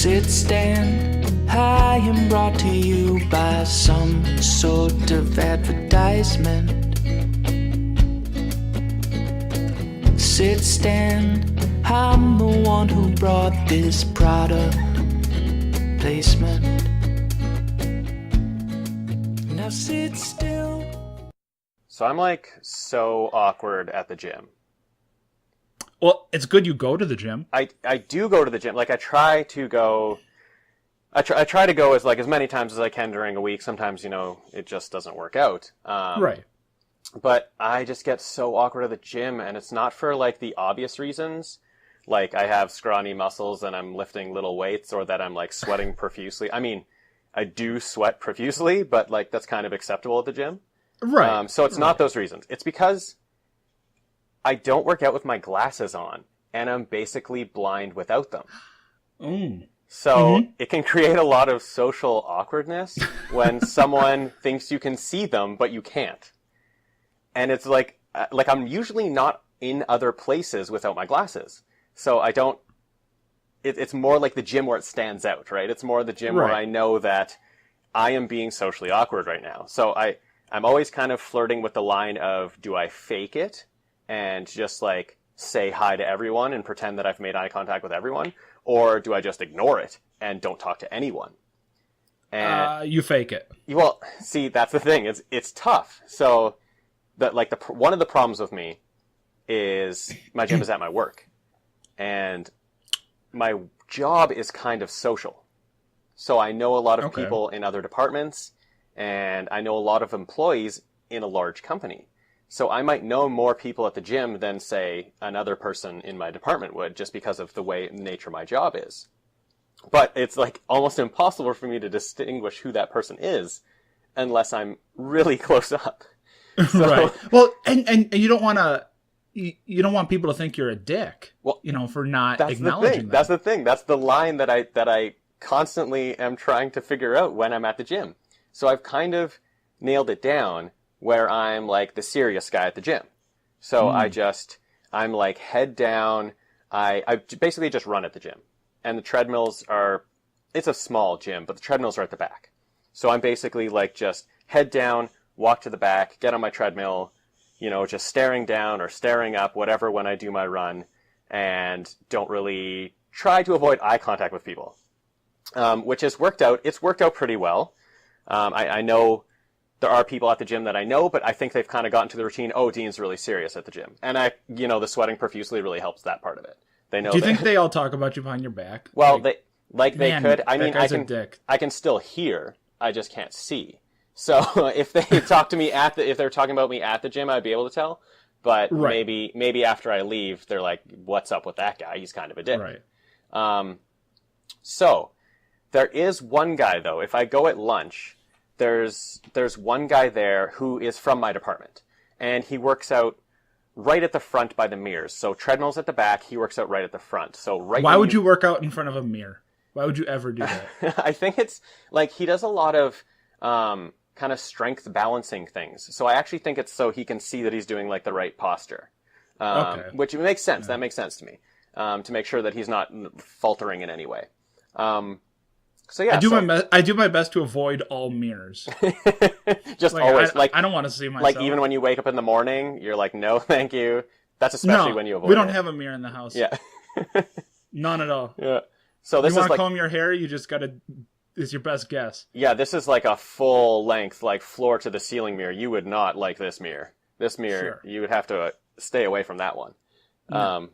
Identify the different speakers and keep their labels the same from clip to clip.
Speaker 1: Sit, stand high and brought to you by some sort of advertisement. Sit, stand, I'm the one who brought this product placement. Now sit still.
Speaker 2: So I'm like so awkward at the gym.
Speaker 3: Well, it's good you go to the gym.
Speaker 2: I do go to the gym. Like I try to go as many times as I can during a week. Sometimes, it just doesn't work out.
Speaker 3: Right.
Speaker 2: But I just get so awkward at the gym, and it's not for like the obvious reasons. Like I have scrawny muscles and I'm lifting little weights, or that I'm like sweating profusely. I mean, I do sweat profusely, but like that's kind of acceptable at the gym.
Speaker 3: Right.
Speaker 2: So it's not those reasons. It's because I don't work out with my glasses on, and I'm basically blind without them. So it can create a lot of social awkwardness when someone thinks you can see them, but you can't. And it's like I'm usually not in other places without my glasses. So I don't, it's more like the gym where it stands out, right? It's more the gym where I know that I am being socially awkward right now. So I'm always kind of flirting with the line of, do I fake it and just like say hi to everyone and pretend that I've made eye contact with everyone? Or do I just ignore it and don't talk to anyone? And
Speaker 3: you fake it.
Speaker 2: Well, see, that's the thing. It's tough. So one of the problems with me is my gym is at my work. And my job is kind of social. So I know a lot of people in other departments, and I know a lot of employees in a large company. So I might know more people at the gym than, say, another person in my department would, just because of the nature my job is. But it's like almost impossible for me to distinguish who that person is unless I'm really close up. So,
Speaker 3: right. Well, and you don't want to. You don't want people to think you're a dick,
Speaker 2: well,
Speaker 3: for not
Speaker 2: that's
Speaker 3: acknowledging that.
Speaker 2: That's the thing. That's the line that I constantly am trying to figure out when I'm at the gym. So I've kind of nailed it down where I'm like the serious guy at the gym. So I'm like head down. I basically just run at the gym. And the treadmills it's a small gym, but the treadmills are at the back. So I'm basically like just head down, walk to the back, get on my treadmill, just staring down or staring up, whatever, when I do my run, and don't really try to avoid eye contact with people, which has worked out. It's worked out pretty well. I know there are people at the gym that I know, but I think they've kind of gotten to the routine. Oh, Dean's really serious at the gym. And the sweating profusely really helps that part of it. They know.
Speaker 3: Do you think they all talk about you behind your back?
Speaker 2: Well, they could. I mean,
Speaker 3: I
Speaker 2: can still hear. I just can't see. So if they talk to me if they're talking about me at the gym, I'd be able to tell. But maybe after I leave, they're like, "What's up with that guy? He's kind of a dick."
Speaker 3: Right.
Speaker 2: So there is one guy though. If I go at lunch, there's one guy there who is from my department, and he works out right at the front by the mirrors. So treadmills at the back, he works out right at the front. So
Speaker 3: Why would you work out in front of a mirror? Why would you ever do that?
Speaker 2: I think it's like he does a lot of kind of strength balancing things. So I actually think it's so he can see that he's doing like the right posture, which makes sense. Yeah. That makes sense to me, to make sure that he's not faltering in any way. So yeah,
Speaker 3: I do my best to avoid all mirrors.
Speaker 2: Just always
Speaker 3: I don't want to see myself.
Speaker 2: Like even when you wake up in the morning, you're like, no, thank you. That's especially when you avoid.
Speaker 3: We don't have a mirror in the house.
Speaker 2: Yeah,
Speaker 3: none at all.
Speaker 2: Yeah. So this
Speaker 3: you want
Speaker 2: to
Speaker 3: comb your hair? You just gotta. Is your best guess.
Speaker 2: Yeah, this is like a full length, like floor to the ceiling mirror. You would not like this mirror. This mirror, You would have to stay away from that one.
Speaker 3: No.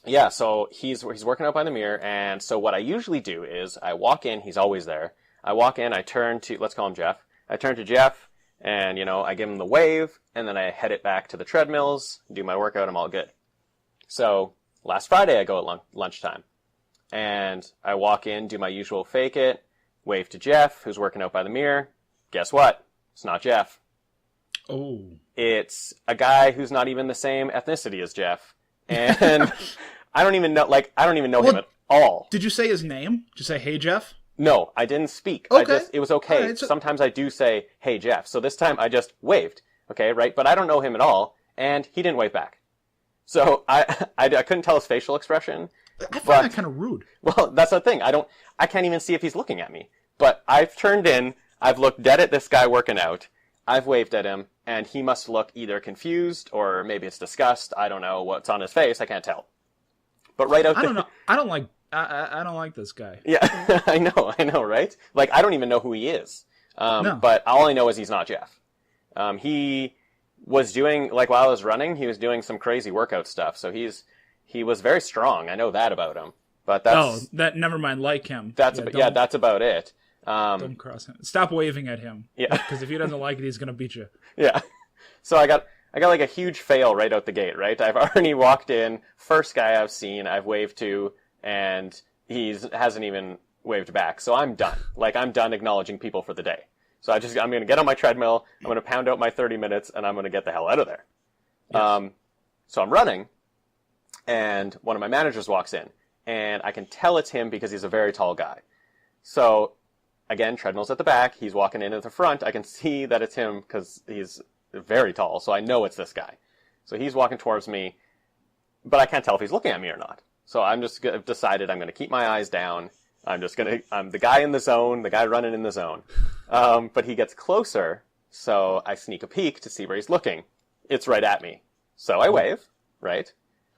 Speaker 2: Yeah, so he's working out by the mirror, and so what I usually do is I walk in. He's always there. I walk in. I turn to, let's call him Jeff. I turn to Jeff, and I give him the wave, and then I head it back to the treadmills, do my workout. I'm all good. So last Friday I go at lunchtime. And I walk in, do my usual fake it, wave to Jeff, who's working out by the mirror. Guess what? It's not Jeff.
Speaker 3: Oh.
Speaker 2: It's a guy who's not even the same ethnicity as Jeff. And I don't even know him at all.
Speaker 3: Did you say his name? Did you say, "Hey, Jeff"?
Speaker 2: No, I didn't speak.
Speaker 3: Okay.
Speaker 2: It was okay. Right, Sometimes I do say, "Hey, Jeff." So this time I just waved. Okay, right? But I don't know him at all, and he didn't wave back. So I couldn't tell his facial expression.
Speaker 3: I find that kind of rude.
Speaker 2: Well, that's the thing. I can't even see if he's looking at me. But I've turned in, I've looked dead at this guy working out, I've waved at him, and he must look either confused or maybe it's disgust. I don't know what's on his face. I can't tell. But right out there.
Speaker 3: I don't know. I don't like this guy.
Speaker 2: Yeah, I know, right? Like, I don't even know who he is.
Speaker 3: No.
Speaker 2: But all I know is he's not Jeff. He was doing, like, while I was running, he was doing some crazy workout stuff. So he was very strong. I know that about him. But that's...
Speaker 3: never mind, like him.
Speaker 2: That's about it.
Speaker 3: Don't cross him. Stop waving at him.
Speaker 2: Yeah.
Speaker 3: Because if he doesn't like it, he's going to beat you.
Speaker 2: Yeah. So I got like a huge fail right out the gate, right? I've already walked in, first guy I've seen, I've waved to, and hasn't even waved back. So I'm done. Like, I'm done acknowledging people for the day. So I'm going to get on my treadmill, I'm going to pound out my 30 minutes, and I'm going to get the hell out of there. Yes. So I'm running, and one of my managers walks in, and I can tell it's him because he's a very tall guy. So, again, treadmill's at the back, he's walking in at the front, I can see that it's him because he's very tall, so I know it's this guy. So he's walking towards me, but I can't tell if he's looking at me or not. So I'm just decided I'm going to keep my eyes down. I'm the guy in the zone, the guy running in the zone. But he gets closer, so I sneak a peek to see where he's looking. It's right at me. So I wave, right?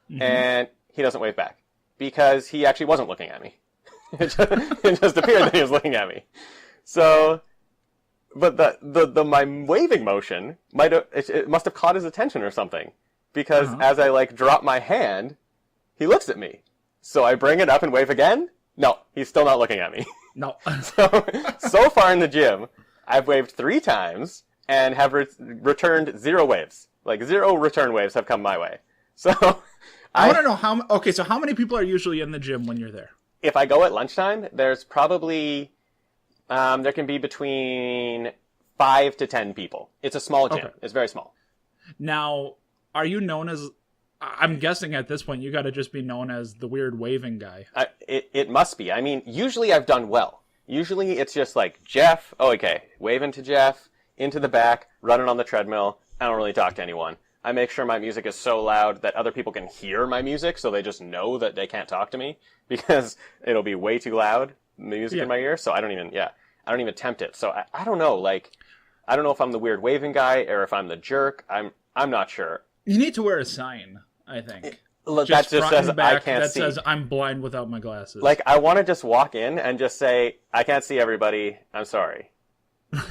Speaker 2: Mm-hmm. And he doesn't wave back because he actually wasn't looking at me. It just appeared that he was looking at me. So, but my waving motion it must have caught his attention or something, because as I like drop my hand, he looks at me. So I bring it up and wave again. No, he's still not looking at me.
Speaker 3: No.
Speaker 2: So far in the gym, I've waved 3 times and have returned 0 waves. Like 0 return waves have come my way. So
Speaker 3: I want to know how many people are usually in the gym when you're there?
Speaker 2: If I go at lunchtime, there's probably, there can be between 5 to 10 people. It's a small gym. Okay. It's very small.
Speaker 3: Now, are you known as, I'm guessing at this point, you got to just be known as the weird waving guy.
Speaker 2: It must be. I mean, usually I've done well. Usually it's just like, Jeff, waving to Jeff, into the back, running on the treadmill. I don't really talk to anyone. I make sure my music is so loud that other people can hear my music, so they just know that they can't talk to me, because it'll be way too loud, the music in my ear, so I don't even attempt it. So I don't know, like, I don't know if I'm the weird waving guy, or if I'm the jerk. I'm not sure.
Speaker 3: You need to wear a sign, I think.
Speaker 2: That just says, I can't see.
Speaker 3: That says, I'm blind without my glasses.
Speaker 2: Like, I want to just walk in and just say, I can't see everybody, I'm sorry.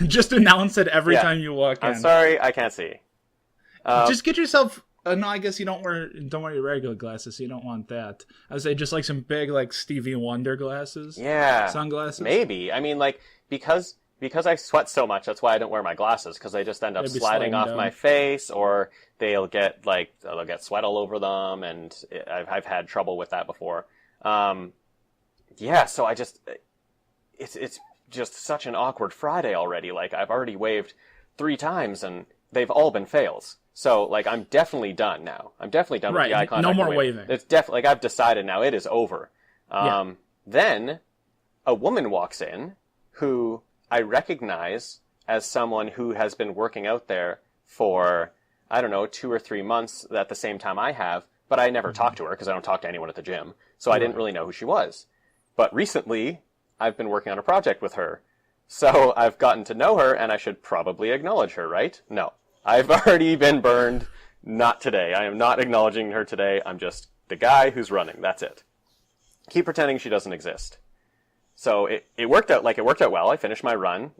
Speaker 3: Just announce it every time you walk in.
Speaker 2: I'm sorry, I can't see.
Speaker 3: Just get yourself. No, I guess you don't wear your regular glasses. So you don't want that. I would say just like some big like Stevie Wonder glasses.
Speaker 2: Yeah,
Speaker 3: sunglasses.
Speaker 2: Maybe. I mean, like because I sweat so much, that's why I don't wear my glasses, because they just end up sliding off my face, or they'll get sweat all over them, and I've had trouble with that before. So I just it's just such an awkward Friday already. Like, I've already waved 3 times and they've all been fails. So, like, I'm definitely done now. I'm definitely done with the eye contact.
Speaker 3: No more waving.
Speaker 2: It's definitely, like, I've decided now it is over. Then a woman walks in who I recognize as someone who has been working out there for, I don't know, 2 or 3 months at the same time I have, but I never talked to her because I don't talk to anyone at the gym. So I didn't really know who she was. But recently, I've been working on a project with her. So I've gotten to know her, and I should probably acknowledge her, right? No. I've already been burned. Not today. I am not acknowledging her today. I'm just the guy who's running. That's it. Keep pretending she doesn't exist. So it worked out well. I finished my run.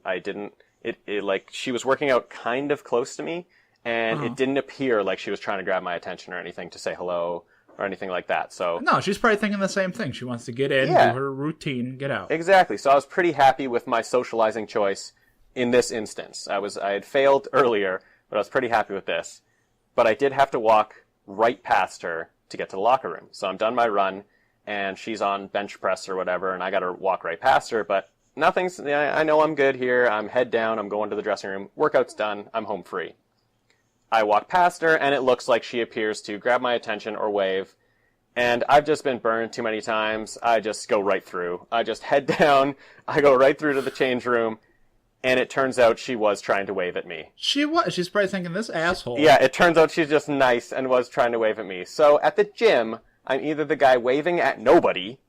Speaker 2: She was working out kind of close to me, and it didn't appear like she was trying to grab my attention or anything to say hello or anything like that. So
Speaker 3: no, she's probably thinking the same thing. She wants to get in, do her routine, get out.
Speaker 2: Exactly. So I was pretty happy with my socializing choice in this instance. I had failed earlier, but I was pretty happy with this. But I did have to walk right past her to get to the locker room. So I'm done my run, and she's on bench press or whatever, and I got to walk right past her. But I know I'm good here. I'm head down. I'm going to the dressing room. Workout's done. I'm home free. I walk past her, and it looks like she appears to grab my attention or wave. And I've just been burned too many times. I just go right through. I just head down. I go right through to the change room. And it turns out she was trying to wave at me.
Speaker 3: She was. She's probably thinking, this asshole.
Speaker 2: Yeah, it turns out she's just nice and was trying to wave at me. So at the gym, I'm either the guy waving at nobody,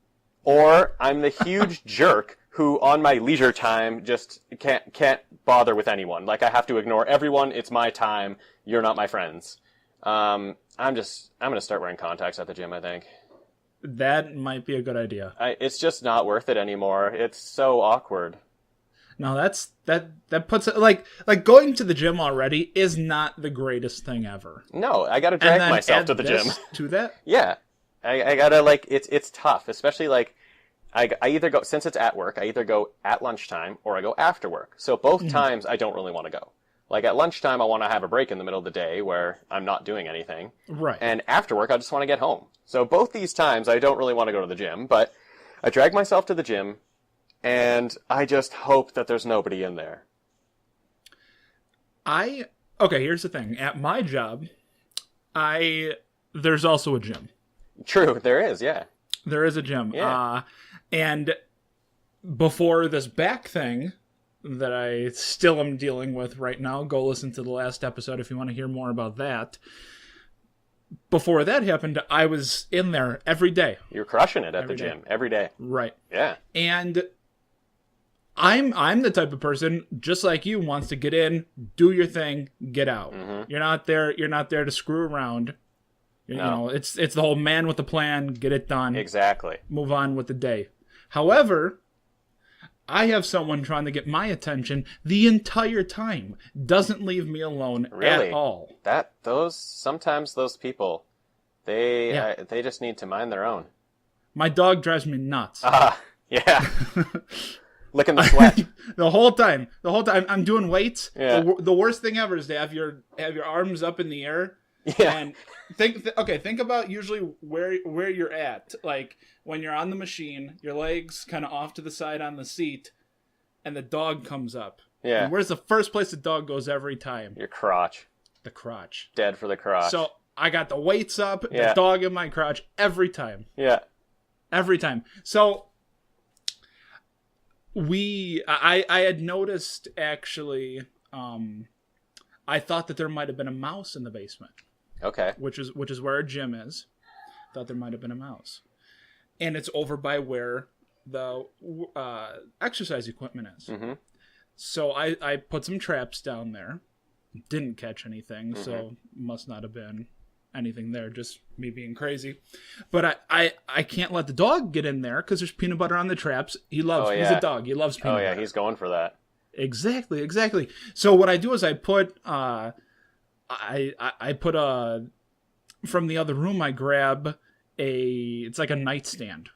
Speaker 2: or I'm the huge jerk who, on my leisure time, just can't bother with anyone. Like, I have to ignore everyone. It's my time. You're not my friends. I'm gonna start wearing contacts at the gym, I think.
Speaker 3: That might be a good idea.
Speaker 2: It's just not worth it anymore. It's so awkward.
Speaker 3: No, that puts it like going to the gym already is not the greatest thing ever.
Speaker 2: No, I gotta drag myself to the gym.
Speaker 3: To that?
Speaker 2: Yeah. I gotta, like, it's tough, especially, like, I either go, since it's at work, I either go at lunchtime or I go after work. So both times I don't really want to go. Like, at lunchtime, I want to have a break in the middle of the day where I'm not doing anything.
Speaker 3: Right.
Speaker 2: And after work, I just want to get home. So both these times, I don't really want to go to the gym, but I drag myself to the gym, and I just hope that there's nobody in there.
Speaker 3: Okay, here's the thing. At my job, there's also a gym.
Speaker 2: True, there is, yeah.
Speaker 3: There is a gym.
Speaker 2: Yeah.
Speaker 3: And before this back thing that I still am dealing with right now, go listen to the last episode if you want to hear more about that. Before that happened, I was in there every day.
Speaker 2: You're crushing it at the gym every day.
Speaker 3: Right.
Speaker 2: Yeah.
Speaker 3: And I'm the type of person, just like you, wants to get in, do your thing, get out.
Speaker 2: Mm-hmm.
Speaker 3: You're not there to screw around. You know, it's the whole man with a plan, get it done.
Speaker 2: Exactly.
Speaker 3: Move on with the day. However, I have someone trying to get my attention the entire time. Doesn't leave me alone at all.
Speaker 2: Sometimes those people, they just need to mind their own.
Speaker 3: My dog drives me nuts.
Speaker 2: Yeah. Licking the sweat.
Speaker 3: the whole time I'm doing weights.
Speaker 2: Yeah.
Speaker 3: The worst thing ever is to have your arms up in the air.
Speaker 2: Yeah.
Speaker 3: And think about usually where you're at. Like when you're on the machine, your legs kind of off to the side on the seat, and the dog comes up.
Speaker 2: Yeah.
Speaker 3: And where's the first place the dog goes every time?
Speaker 2: Your crotch.
Speaker 3: The crotch.
Speaker 2: Dead for the crotch.
Speaker 3: So I got the weights up, the dog in my crotch every time.
Speaker 2: Yeah.
Speaker 3: Every time. So I had noticed actually, I thought that there might have been a mouse in the basement.
Speaker 2: Okay.
Speaker 3: Which is where our gym is. Thought there might have been a mouse. And it's over by where the exercise equipment is. Mm-hmm. So I put some traps down there. Didn't catch anything, so must not have been anything there, just me being crazy. But I can't let the dog get in there because there's peanut butter on the traps. He's a dog. He loves peanut butter.
Speaker 2: Oh, yeah, he's going for that.
Speaker 3: Exactly. So what I do is I put from the other room, I grab it's like a nightstand.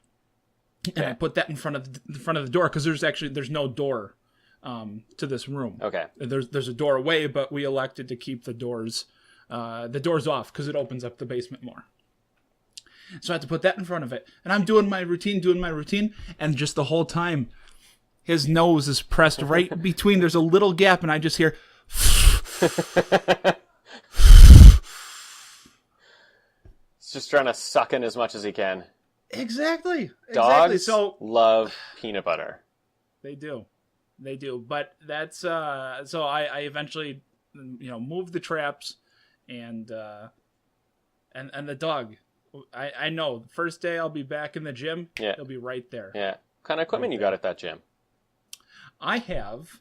Speaker 3: And I put that in front of the door because there's no door to this room.
Speaker 2: Okay.
Speaker 3: There's a door away, but we elected to keep the doors off because it opens up the basement more. So I had to put that in front of it. And I'm doing my routine, and just the whole time, his nose is pressed right between. There's a little gap, and I just hear.
Speaker 2: He's just trying to suck in as much as he can.
Speaker 3: Exactly.
Speaker 2: Dogs love peanut butter.
Speaker 3: They do. But that's so I eventually moved the traps and the dog. I know the first day I'll be back in the gym. Yeah. He'll be right there.
Speaker 2: Yeah. What kind of equipment you got at that gym? I
Speaker 3: have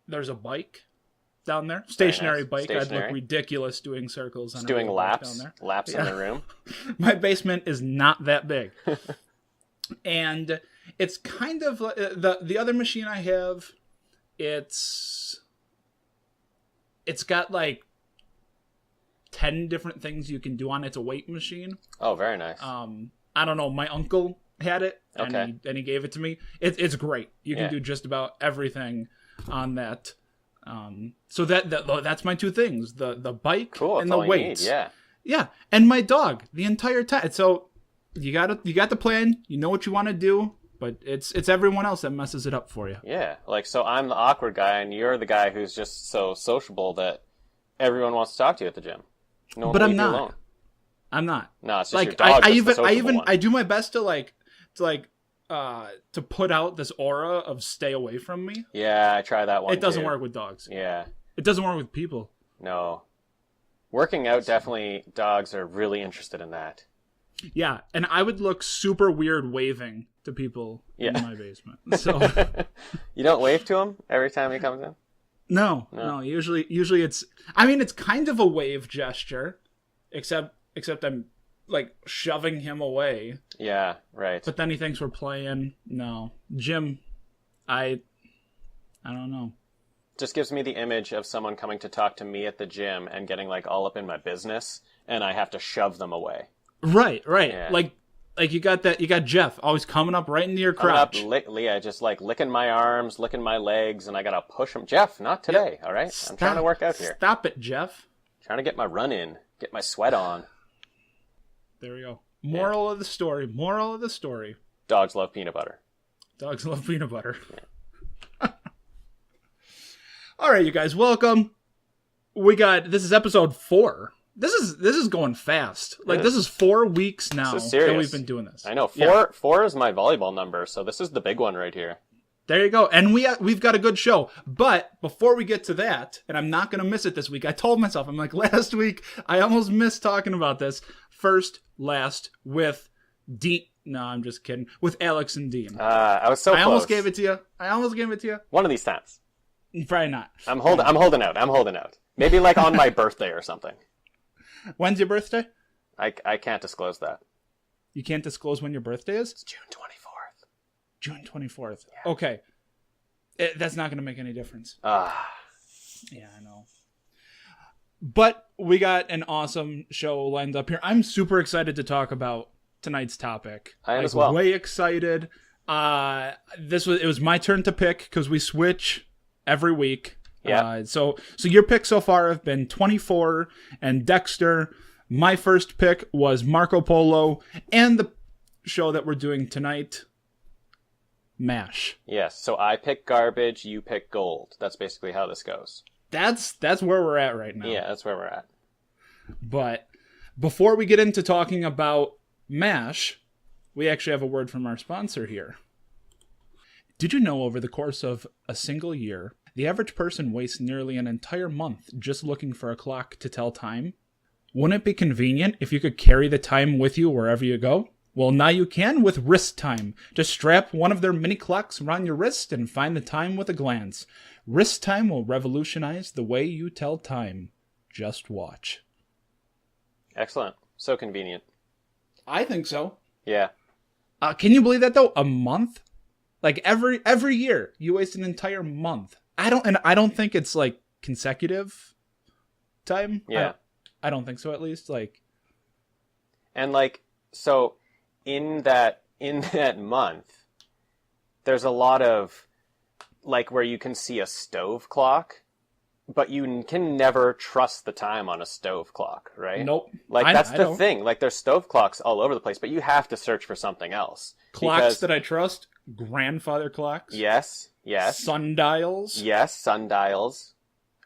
Speaker 3: there's a bike down there. Stationary bike. I'd look ridiculous doing circles on
Speaker 2: doing laps down there. Laps in the room.
Speaker 3: My basement is not that big. And it's kind of the other machine I have, it's got like 10 different things you can do on it. It's a weight machine.
Speaker 2: Oh, very nice.
Speaker 3: I don't know, my uncle had it and he gave it to me. It's great. You can do just about everything on that. So that's my two things: the bike and the weights. Yeah, and my dog the entire time. So you got the plan. You know what you want to do, but it's everyone else that messes it up for you.
Speaker 2: Yeah, like so I'm the awkward guy, and you're the guy who's just so sociable that everyone wants to talk to you at the gym. No one
Speaker 3: but
Speaker 2: will
Speaker 3: I'm
Speaker 2: leave
Speaker 3: not.
Speaker 2: you alone.
Speaker 3: I'm not.
Speaker 2: No, it's just
Speaker 3: like
Speaker 2: your dog.
Speaker 3: I do my best to put out this aura of stay away from me.
Speaker 2: Yeah, I try that one.
Speaker 3: It doesn't work with dogs.
Speaker 2: Yeah.
Speaker 3: It doesn't work with people.
Speaker 2: No. Working out, definitely, dogs are really interested in that.
Speaker 3: Yeah, and I would look super weird waving to people in my basement. So
Speaker 2: You don't wave to him every time he comes in?
Speaker 3: no. Usually it's. I mean, it's kind of a wave gesture, except I'm like shoving him away.
Speaker 2: Yeah, right.
Speaker 3: But then he thinks we're playing. No, Jim, I don't know.
Speaker 2: Just gives me the image of someone coming to talk to me at the gym and getting like all up in my business, and I have to shove them away.
Speaker 3: Right.
Speaker 2: Yeah.
Speaker 3: Like you got Jeff always coming up right into your
Speaker 2: Coming
Speaker 3: crotch.
Speaker 2: Leah, just like licking my arms, licking my legs, and I gotta push him. Jeff, not today, all right? I'm trying to work out here.
Speaker 3: Stop it, Jeff.
Speaker 2: Trying to get my run in, get my sweat on.
Speaker 3: There we go. Moral of the story.
Speaker 2: Dogs love peanut butter.
Speaker 3: Dogs love peanut butter. Yeah. All right, you guys, welcome. This is episode 4. This is going fast. Like, this is 4 weeks now that we've been doing this.
Speaker 2: I know. Four is my volleyball number, so this is the big one right here.
Speaker 3: There you go. And we've got a good show. But before we get to that, and I'm not going to miss it this week, I told myself, I'm like, last week, I almost missed talking about this. Last with Dean. No, I'm just kidding. With Alex and Dean.
Speaker 2: I was so close.
Speaker 3: I almost gave it to you.
Speaker 2: One of these times.
Speaker 3: Probably not.
Speaker 2: I'm holding out. Maybe like on my birthday or something.
Speaker 3: When's your birthday?
Speaker 2: I can't disclose that.
Speaker 3: You can't disclose when your birthday is?
Speaker 2: It's June 24th.
Speaker 3: June 24th.
Speaker 2: Yeah.
Speaker 3: Okay. That's not going to make any difference. Yeah, I know. But we got an awesome show lined up here. I'm super excited to talk about tonight's topic.
Speaker 2: I am as well.
Speaker 3: Way excited. It was my turn to pick because we switch every week.
Speaker 2: Yeah.
Speaker 3: So your picks so far have been 24 and Dexter. My first pick was Marco Polo, and the show that we're doing tonight, MASH.
Speaker 2: Yes. So I pick garbage, you pick gold. That's basically how this goes.
Speaker 3: That's where we're at right now.
Speaker 2: Yeah, that's where we're at.
Speaker 3: But before we get into talking about MASH, we actually have a word from our sponsor here. Did you know over the course of a single year, the average person wastes nearly an entire month just looking for a clock to tell time? Wouldn't it be convenient if you could carry the time with you wherever you go? Well, now you can with Wrist Time. Just strap one of their mini clocks around your wrist and find the time with a glance. Wrist Time will revolutionize the way you tell time. Just watch.
Speaker 2: Excellent. So convenient.
Speaker 3: I think so.
Speaker 2: Yeah.
Speaker 3: Can you believe that though? A month? Like every year, you waste an entire month. I don't think it's like consecutive time.
Speaker 2: Yeah.
Speaker 3: I don't think so, at least. Like,
Speaker 2: and like, so in that month, there's a lot of like where you can see a stove clock, but you can never trust the time on a stove clock, right?
Speaker 3: Nope.
Speaker 2: Like that's the thing. Like there's stove clocks all over the place, but you have to search for something else.
Speaker 3: Clocks that I trust, grandfather clocks.
Speaker 2: Yes.
Speaker 3: Sundials.
Speaker 2: Yes, sundials.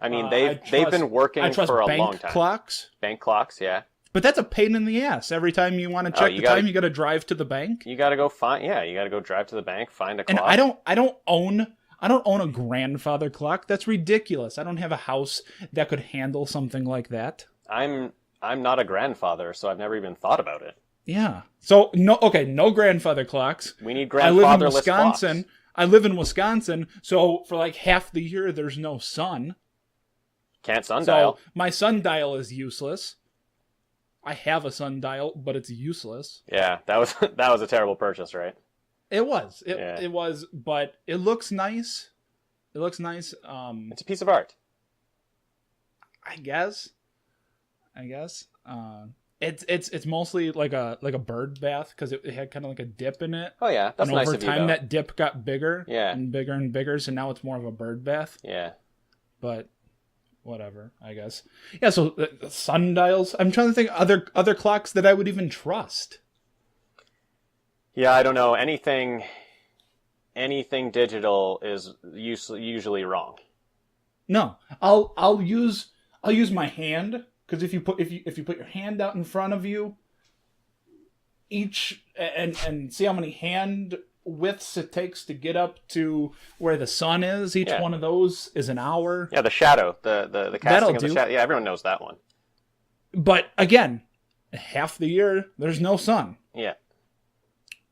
Speaker 2: I mean, they've been working for a long time. Bank clocks, yeah.
Speaker 3: But that's a pain in the ass. Every time you want to check the time, you got to drive to the bank.
Speaker 2: You got to go you got to go drive to the bank, find a clock.
Speaker 3: And I don't own a grandfather clock. That's ridiculous. I don't have a house that could handle something like that.
Speaker 2: I'm not a grandfather, so I've never even thought about it.
Speaker 3: Yeah. So no grandfather clocks.
Speaker 2: We need grandfatherless clocks.
Speaker 3: I live in Wisconsin, so for like half the year there's no sun.
Speaker 2: Can't sundial.
Speaker 3: So my sundial is useless. I have a sundial, but it's useless.
Speaker 2: Yeah, that was a terrible purchase, right?
Speaker 3: It was. It was, but it looks nice. It looks nice.
Speaker 2: It's a piece of art.
Speaker 3: I guess. It's mostly like a bird bath because it had kind of like a dip in it.
Speaker 2: Oh yeah, that's nice of you.
Speaker 3: Over time, that dip got bigger.
Speaker 2: Yeah.
Speaker 3: And bigger and bigger, so now it's more of a bird bath.
Speaker 2: Yeah.
Speaker 3: But whatever, I guess. Yeah. So sundials. I'm trying to think other clocks that I would even trust.
Speaker 2: Yeah, I don't know. Anything digital is usually wrong. No,
Speaker 3: I'll use my hand. Because if you put your hand out in front of you, and see how many hand widths it takes to get up to where the sun is, each one of those is an hour.
Speaker 2: Yeah, the shadow, the casting of the shadow. Yeah, everyone knows that one.
Speaker 3: But again, half the year there's no sun.
Speaker 2: Yeah.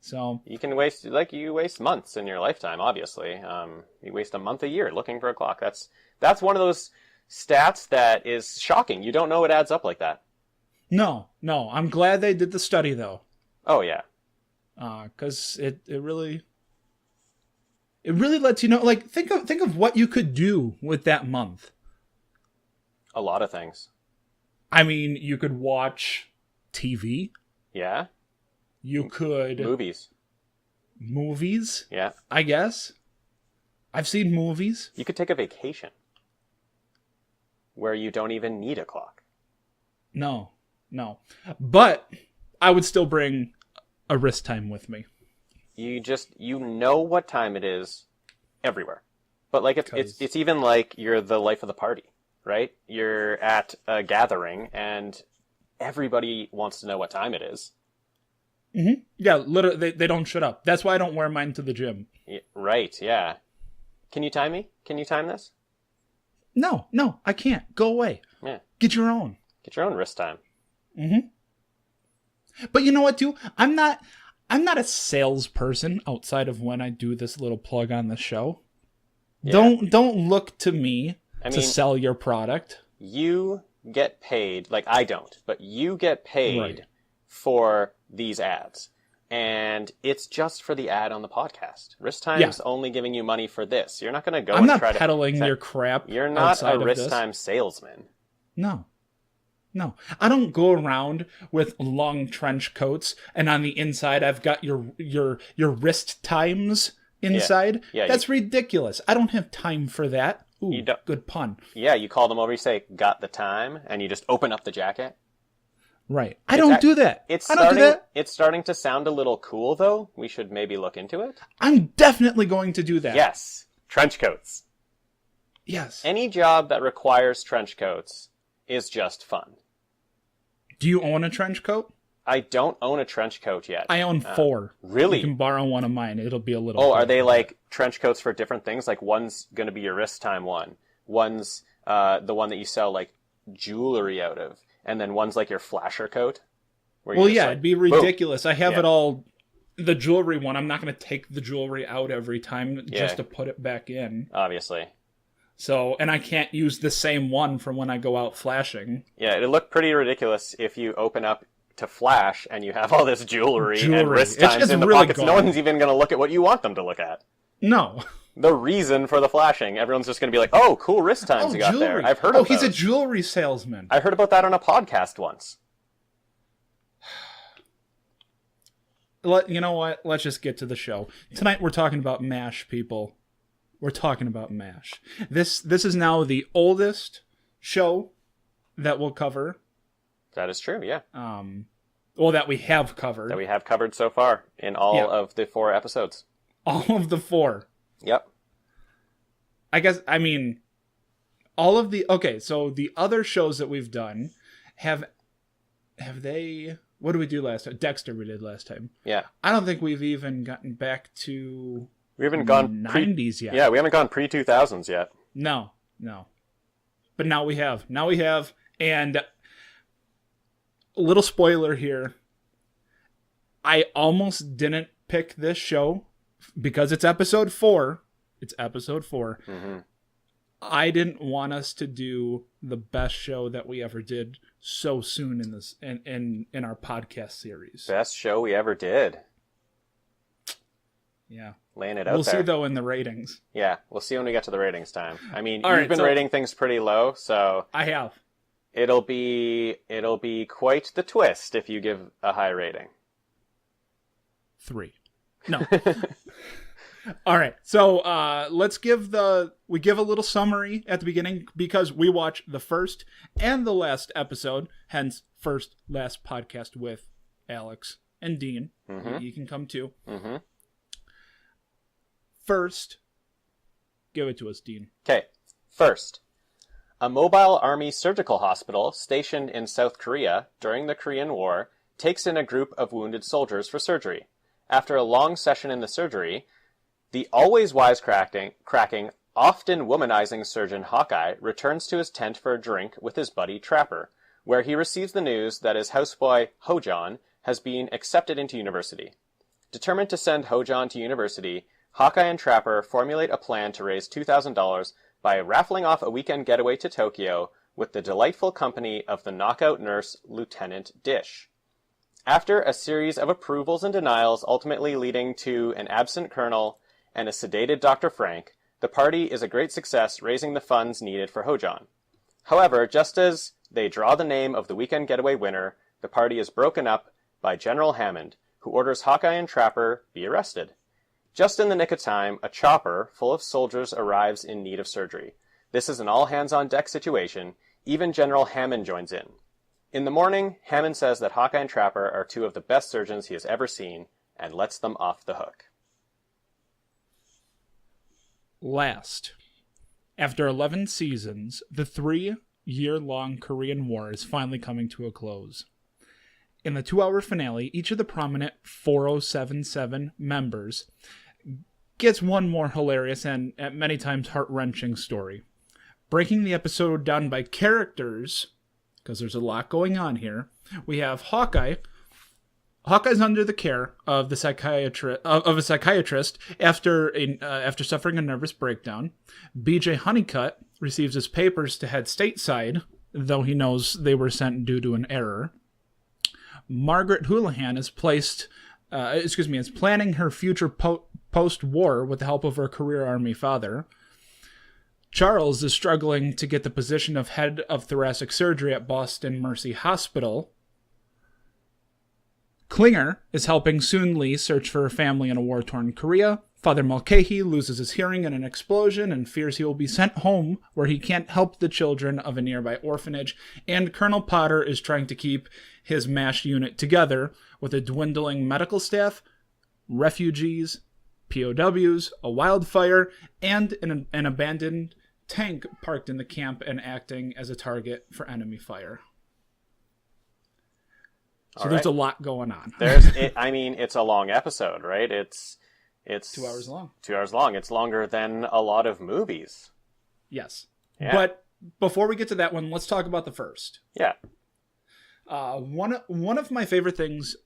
Speaker 3: So
Speaker 2: You can waste, like, you waste months in your lifetime, obviously. You waste a month a year looking for a clock. That's one of those stats that is shocking. You don't know it adds up like that.
Speaker 3: no. I'm glad they did the study though.
Speaker 2: Oh, yeah.
Speaker 3: Because it really lets you know. Like think of what you could do with that month.
Speaker 2: A lot of things.
Speaker 3: I mean, you could watch TV.
Speaker 2: Yeah.
Speaker 3: You could movies.
Speaker 2: Yeah.
Speaker 3: I guess. I've seen movies.
Speaker 2: You could take a vacation where you don't even need a clock.
Speaker 3: No. But I would still bring a wrist time with me.
Speaker 2: You know what time it is everywhere. But like it's even like you're the life of the party, right? You're at a gathering and everybody wants to know what time it is.
Speaker 3: Mm-hmm. Yeah, literally, they don't shut up. That's why I don't wear mine to the gym.
Speaker 2: Yeah, right, yeah. Can you time me? Can you time this?
Speaker 3: No, I can't. Go away.
Speaker 2: Yeah.
Speaker 3: Get your own.
Speaker 2: Get your own wrist time.
Speaker 3: Mm-hmm. But you know what, dude? I'm not a salesperson outside of when I do this little plug on the show. Yeah. Don't look to me to sell your product.
Speaker 2: You get paid, like I don't, but you get paid for these ads. And it's just for the ad on the podcast. Wrist Time's only giving you money for this. You're not going to go
Speaker 3: I'm
Speaker 2: and
Speaker 3: not
Speaker 2: try
Speaker 3: peddling
Speaker 2: to...
Speaker 3: your crap.
Speaker 2: You're not a Wrist Time salesman.
Speaker 3: No. I don't go around with long trench coats and on the inside I've got your wrist times inside. Yeah, that's ridiculous. I don't have time for that. Ooh, good pun.
Speaker 2: Yeah, you call them over, you say, got the time, and you just open up the jacket.
Speaker 3: Right. I don't do that.
Speaker 2: It's starting to sound a little cool, though. We should maybe look into it.
Speaker 3: I'm definitely going to do that.
Speaker 2: Yes. Trench coats.
Speaker 3: Yes.
Speaker 2: Any job that requires trench coats is just fun.
Speaker 3: Do you own a trench coat?
Speaker 2: I don't own a trench coat yet.
Speaker 3: I own 4.
Speaker 2: Really?
Speaker 3: You can borrow one of mine. It'll be a little...
Speaker 2: Oh, are they like trench coats for different things? Like one's going to be your wrist time one. One's the one that you sell like jewelry out of. And then one's like your flasher coat.
Speaker 3: Well, yeah, it'd be ridiculous. Boom. I have it all... The jewelry one, I'm not going to take the jewelry out every time just to put it back in.
Speaker 2: Obviously.
Speaker 3: So, and I can't use the same one from when I go out flashing.
Speaker 2: Yeah, it'd look pretty ridiculous if you open up to flash and you have all this jewelry. And wrist times in the pockets. Gone. No one's even going to look at what you want them to look at.
Speaker 3: No.
Speaker 2: The reason for the flashing, everyone's just going to be like, oh, cool wrist times you got there. I've heard of those.
Speaker 3: Oh, he's a jewelry salesman.
Speaker 2: I heard about that on a podcast once.
Speaker 3: You know what? Let's just get to the show. Tonight we're talking about MASH, people. We're talking about MASH. This is now the oldest show that we'll cover.
Speaker 2: That is true, yeah.
Speaker 3: Well, that we have covered.
Speaker 2: That we have covered so far in all of the 4 episodes.
Speaker 3: All of the 4.
Speaker 2: Yep.
Speaker 3: I mean, all of the... Okay, so the other shows that we've done, have they... What did we do last time? Dexter we did last time.
Speaker 2: Yeah.
Speaker 3: I don't think we've even gotten back to...
Speaker 2: We haven't gone
Speaker 3: 90s yet.
Speaker 2: Yeah, we haven't gone pre-2000s yet.
Speaker 3: No. But now we have. And a little spoiler here. I almost didn't pick this show because it's episode 4. It's episode 4. Mm-hmm. I didn't want us to do the best show that we ever did so soon in this in our podcast series.
Speaker 2: Best show we ever did.
Speaker 3: Yeah.
Speaker 2: Laying it out
Speaker 3: We'll
Speaker 2: there.
Speaker 3: see, though, in the ratings.
Speaker 2: Yeah, we'll see when we get to the ratings time. I mean, you've been rating things pretty low, so...
Speaker 3: I have.
Speaker 2: It'll be quite the twist if you give a high rating.
Speaker 3: 3. No. All right, so let's give a little summary at the beginning because we watched the first and the last episode, hence first, last podcast with Alex and Dean. Mm-hmm. You can come too. Mm-hmm. First, give it to us, Dean.
Speaker 2: Okay, first, a mobile army surgical hospital stationed in South Korea during the Korean War takes in a group of wounded soldiers for surgery. After a long session in the surgery, the always wisecracking, often womanizing surgeon Hawkeye returns to his tent for a drink with his buddy Trapper. where he receives the news that his houseboy, Hojon, has been accepted into university. Determined to send Hojon to university, Hawkeye and Trapper formulate a plan to raise $2,000 by raffling off a weekend getaway to Tokyo with the delightful company of the knockout nurse, Lieutenant Dish. After a series of approvals and denials ultimately leading to an absent colonel and a sedated Dr. Frank, the party is a great success, raising the funds needed for Hojon. However, just as they draw the name of the weekend getaway winner, the party is broken up by General Hammond, who orders Hawkeye and Trapper be arrested. Just in the nick of time, a chopper full of soldiers arrives in need of surgery. This is an all-hands-on-deck situation. Even General Hammond joins in. In the morning, Hammond says that Hawkeye and Trapper are two of the best surgeons he has ever seen, and lets them off the hook.
Speaker 3: Last, after 11 seasons, the 3-year-long Korean War is finally coming to a close. In the 2-hour finale, each of the prominent 4077 members gets one more hilarious and at many times heart-wrenching story. Breaking the episode down by characters, because there's a lot going on here, we have Hawkeye. Hawkeye's under the care of a psychiatrist after suffering a nervous breakdown. BJ Honeycutt receives his papers to head stateside, though he knows they were sent due to an error. Margaret Houlihan is planning her future post-war with the help of her career Army father. Charles is struggling to get the position of head of thoracic surgery at Boston Mercy Hospital. Klinger is helping Soon Lee search for her family in a war-torn Korea. Father Mulcahy loses his hearing in an explosion and fears he will be sent home where he can't help the children of a nearby orphanage. And Colonel Potter is trying to keep his MASH unit together with a dwindling medical staff, refugees, POWs, a wildfire, and an abandoned tank parked in the camp and acting as a target for enemy fire. So there's a lot going on.
Speaker 2: It's a long episode, right? It's
Speaker 3: 2 hours long.
Speaker 2: 2 hours long. It's longer than a lot of movies.
Speaker 3: Yes.
Speaker 2: Yeah.
Speaker 3: But before we get to that one, let's talk about the first.
Speaker 2: Yeah.
Speaker 3: One of my favorite things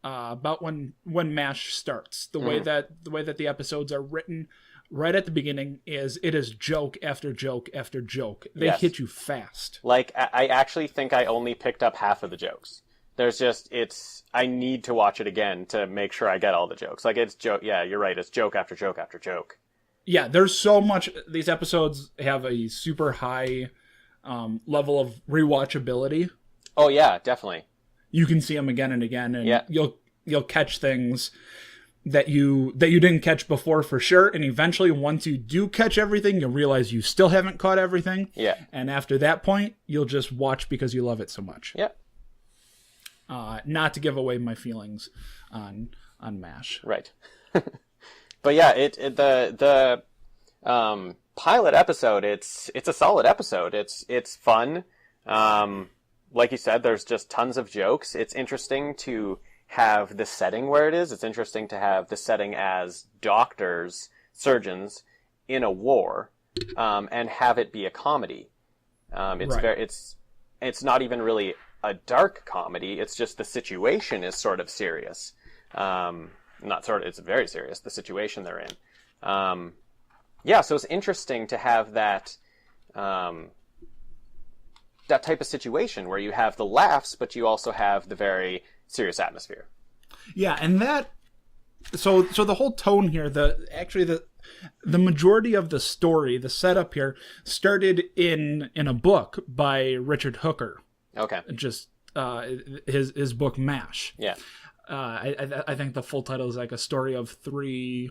Speaker 3: about when MASH starts, the way that the episodes are written right at the beginning is joke after joke after joke. They hit you fast.
Speaker 2: Like, I actually think I only picked up half of the jokes. I need to watch it again to make sure I get all the jokes. Like, it's joke. Yeah, you're right. It's joke after joke after joke.
Speaker 3: Yeah, there's so much. These episodes have a super high level of rewatchability.
Speaker 2: Oh yeah, definitely.
Speaker 3: You can see them again and again, and you'll catch things that you didn't catch before for sure. And eventually, once you do catch everything, you'll realize you still haven't caught everything.
Speaker 2: Yeah.
Speaker 3: And after that point, you'll just watch because you love it so much.
Speaker 2: Yeah.
Speaker 3: Not to give away my feelings on MASH.
Speaker 2: Right. But yeah, the pilot episode, it's a solid episode. It's fun. Like you said, there's just tons of jokes. It's interesting to have the setting where it is. It's interesting to have the setting as doctors, surgeons in a war, and have it be a comedy. It's not even really a dark comedy. It's just the situation is sort of serious. It's very serious, the situation they're in. So it's interesting to have that type of situation where you have the laughs, but you also have the very serious atmosphere.
Speaker 3: Yeah, and so the whole tone here, the majority of the story, the setup here, started in a book by Richard Hooker.
Speaker 2: Okay.
Speaker 3: Just his book MASH.
Speaker 2: Yeah.
Speaker 3: I think the full title is like a story of 3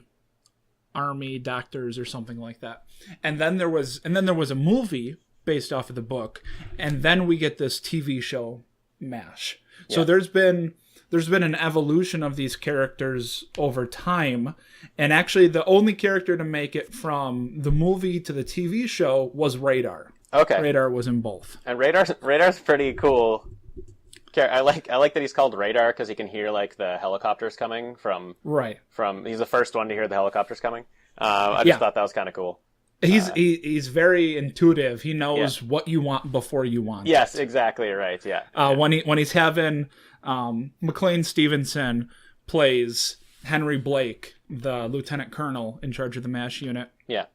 Speaker 3: army doctors or something like that. And then there was a movie based off of the book, and then we get this TV show MASH. So there's been an evolution of these characters over time, and actually the only character to make it from the movie to the TV show was Radar.
Speaker 2: Okay.
Speaker 3: Radar was in both.
Speaker 2: And Radar's pretty cool. I like that he's called Radar because he can hear like the helicopters coming from.
Speaker 3: Right.
Speaker 2: He's the first one to hear the helicopters coming. I just thought that was kind of cool.
Speaker 3: He's very intuitive. He knows what you want before you want.
Speaker 2: Yes,
Speaker 3: it.
Speaker 2: exactly right. Yeah.
Speaker 3: When he's having McLean Stevenson plays Henry Blake, the lieutenant colonel in charge of the MASH unit.
Speaker 2: Yeah.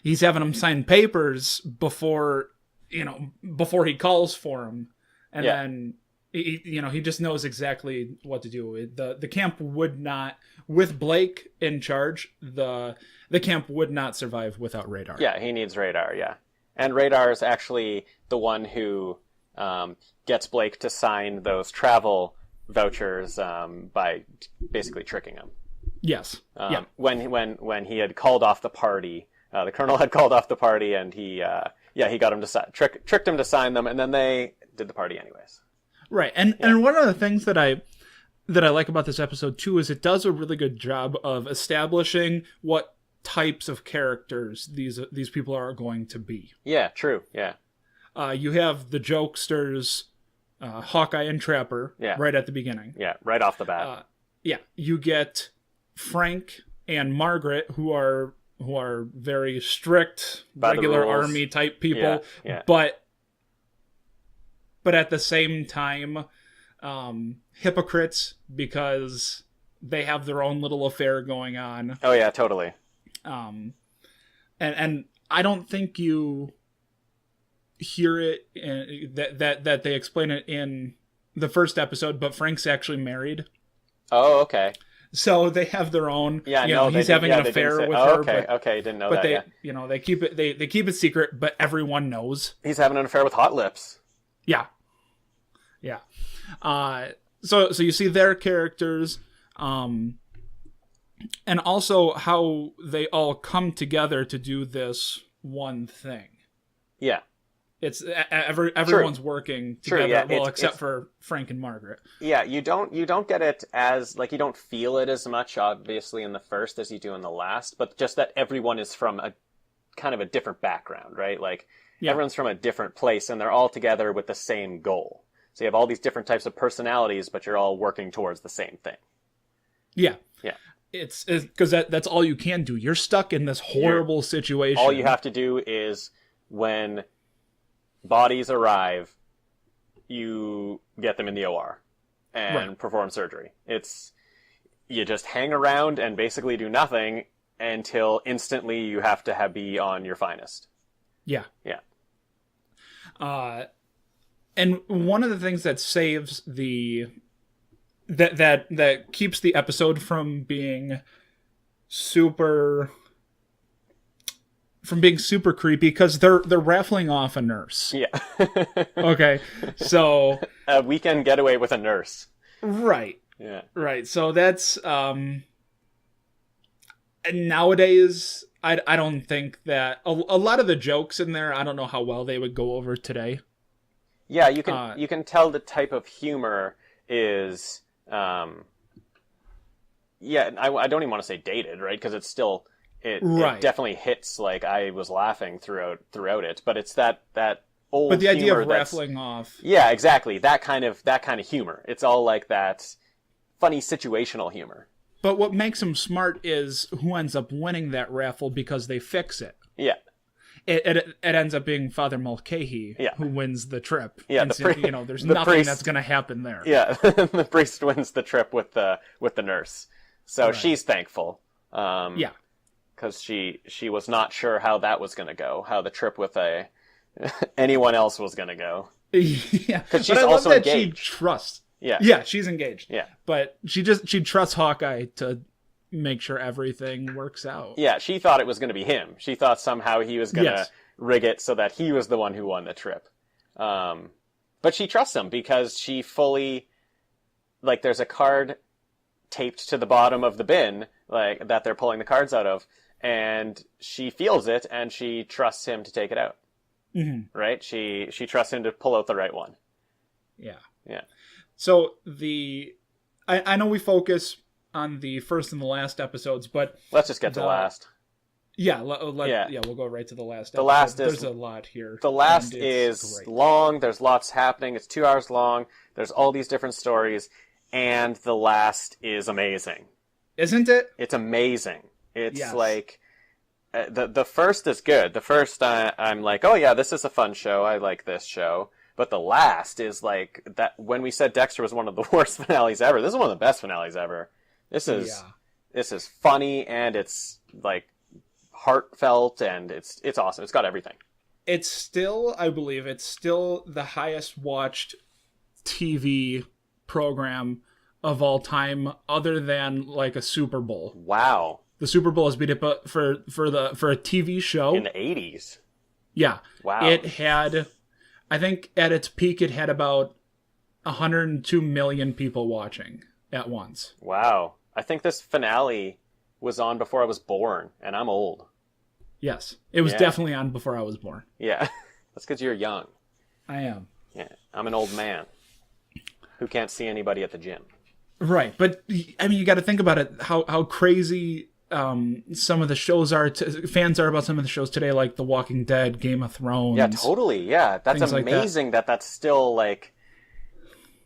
Speaker 3: He's having him sign papers before he calls for him, and then he just knows exactly what to do. The camp would not, with Blake in charge, the camp would not survive without Radar.
Speaker 2: Yeah, he needs Radar. Yeah, and Radar is actually the one who gets Blake to sign those travel vouchers by basically tricking him.
Speaker 3: Yes.
Speaker 2: When he had called off the party, the colonel had called off the party, and he got him to tricked him to sign them, and then they did the party anyways.
Speaker 3: Right, and one of the things that I like about this episode too is it does a really good job of establishing what types of characters these people are going to be.
Speaker 2: Yeah, true. Yeah.
Speaker 3: You have the jokesters, Hawkeye and Trapper, right at the beginning.
Speaker 2: Yeah, right off the bat.
Speaker 3: You get Frank and Margaret, who are very strict, regular army type people, but at the same time, hypocrites because they have their own little affair going on.
Speaker 2: Oh yeah, totally.
Speaker 3: And I don't think you hear it that they explain it in the first episode, but Frank's actually married.
Speaker 2: Oh, okay.
Speaker 3: So they have their own. Yeah, he's having an affair with
Speaker 2: her.
Speaker 3: Okay,
Speaker 2: okay, didn't know
Speaker 3: but
Speaker 2: that.
Speaker 3: But they keep it secret, but everyone knows
Speaker 2: he's having an affair with Hot Lips.
Speaker 3: Yeah. So you see their characters, and also how they all come together to do this one thing.
Speaker 2: Yeah.
Speaker 3: It's everyone's working together, except for Frank and Margaret.
Speaker 2: Yeah, you don't get it as, like, you don't feel it as much, obviously, in the first as you do in the last, but just that everyone is from a kind of a different background, right? Like, everyone's from a different place, and they're all together with the same goal. So you have all these different types of personalities, but you're all working towards the same thing. Yeah. Yeah.
Speaker 3: It's because that's all you can do. You're stuck in this horrible situation.
Speaker 2: All you have to do is, when bodies arrive, you get them in the OR and perform surgery. You just hang around and basically do nothing until instantly you have to be on your finest.
Speaker 3: Yeah.
Speaker 2: Yeah.
Speaker 3: And one of the things that saves that keeps the episode from being super creepy, because they're raffling off a nurse.
Speaker 2: Yeah.
Speaker 3: Okay. So
Speaker 2: a weekend getaway with a nurse.
Speaker 3: Right.
Speaker 2: Yeah.
Speaker 3: Right. So that's nowadays I don't think that a lot of the jokes in there, I don't know how well they would go over today.
Speaker 2: Yeah, you can tell the type of humor is I don't even want to say dated, right? Because it's still it definitely hits, like, I was laughing throughout it, but it's that old.
Speaker 3: But the idea
Speaker 2: humor
Speaker 3: of raffling off.
Speaker 2: Yeah, exactly. That kind of humor. It's all like that funny situational humor.
Speaker 3: But what makes them smart is who ends up winning that raffle, because they fix it.
Speaker 2: Yeah.
Speaker 3: It ends up being Father Mulcahy who wins the trip.
Speaker 2: Yeah,
Speaker 3: and there's nothing that's going to happen there.
Speaker 2: Yeah, the priest wins the trip with the nurse, so she's thankful. Because she was not sure how that was going to go, how the trip with anyone else was going to go.
Speaker 3: Yeah,
Speaker 2: because she's also engaged.
Speaker 3: She trusts.
Speaker 2: Yeah,
Speaker 3: she's engaged.
Speaker 2: Yeah,
Speaker 3: but she trusts Hawkeye to make sure everything works out.
Speaker 2: Yeah, she thought it was going to be him. She thought somehow he was going to rig it so that he was the one who won the trip. But she trusts him because she fully, like, there's a card taped to the bottom of the bin, like, that they're pulling the cards out of, and she feels it, and she trusts him to take it out.
Speaker 3: Mm-hmm.
Speaker 2: Right? She trusts him to pull out the right one.
Speaker 3: Yeah.
Speaker 2: Yeah.
Speaker 3: So I know we focus on the first and the last episodes, but
Speaker 2: let's just get to the last.
Speaker 3: Yeah, we'll go right to the last. There's a lot here.
Speaker 2: The last is great. Long. There's lots happening. It's 2 hours long. There's all these different stories, and the last is amazing.
Speaker 3: Isn't it?
Speaker 2: It's amazing. It's like, the first is good. The first, I'm like, oh yeah, this is a fun show. I like this show. But the last is like that. When we said Dexter was one of the worst finales ever, this is one of the best finales ever. This is funny, and it's like heartfelt, and it's awesome. It's got everything.
Speaker 3: It's still, I believe, it's still the highest watched TV program of all time, other than like a Super Bowl.
Speaker 2: Wow. The
Speaker 3: Super Bowl has beat it, but for a TV show
Speaker 2: in the 80s.
Speaker 3: Yeah.
Speaker 2: Wow.
Speaker 3: It had, I think at its peak, it had about 102 million people watching at once.
Speaker 2: Wow. I think this finale was on before I was born, and I'm old.
Speaker 3: Yes. It was definitely on before I was born.
Speaker 2: Yeah. That's because you're young.
Speaker 3: I am.
Speaker 2: Yeah. I'm an old man who can't see anybody at the gym.
Speaker 3: Right. But, I mean, you got to think about it, how crazy some of the shows are, fans are about some of the shows today, like The Walking Dead, Game of Thrones.
Speaker 2: Yeah, totally. Yeah. That's amazing like that's still, like,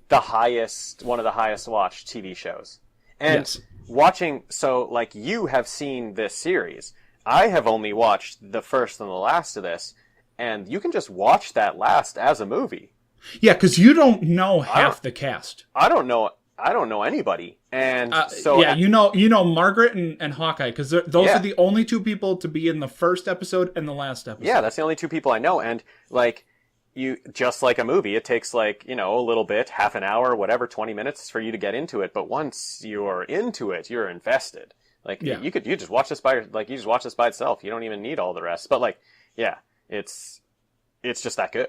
Speaker 2: one of the highest watched TV shows. And watching, so, like, you have seen this series. I have only watched the first and the last of this, and you can just watch that last as a movie.
Speaker 3: Yeah, because you don't know half the cast.
Speaker 2: I don't know anybody, and so
Speaker 3: yeah, you know Margaret and Hawkeye, because those are the only two people to be in the first episode and the last episode.
Speaker 2: Yeah, that's the only two people I know, and like you, just like a movie, it takes like a little bit, half an hour, whatever, 20 minutes for you to get into it. But once you're into it, you're invested. Like you just watch this by itself. You don't even need all the rest. But like, yeah, it's just that good.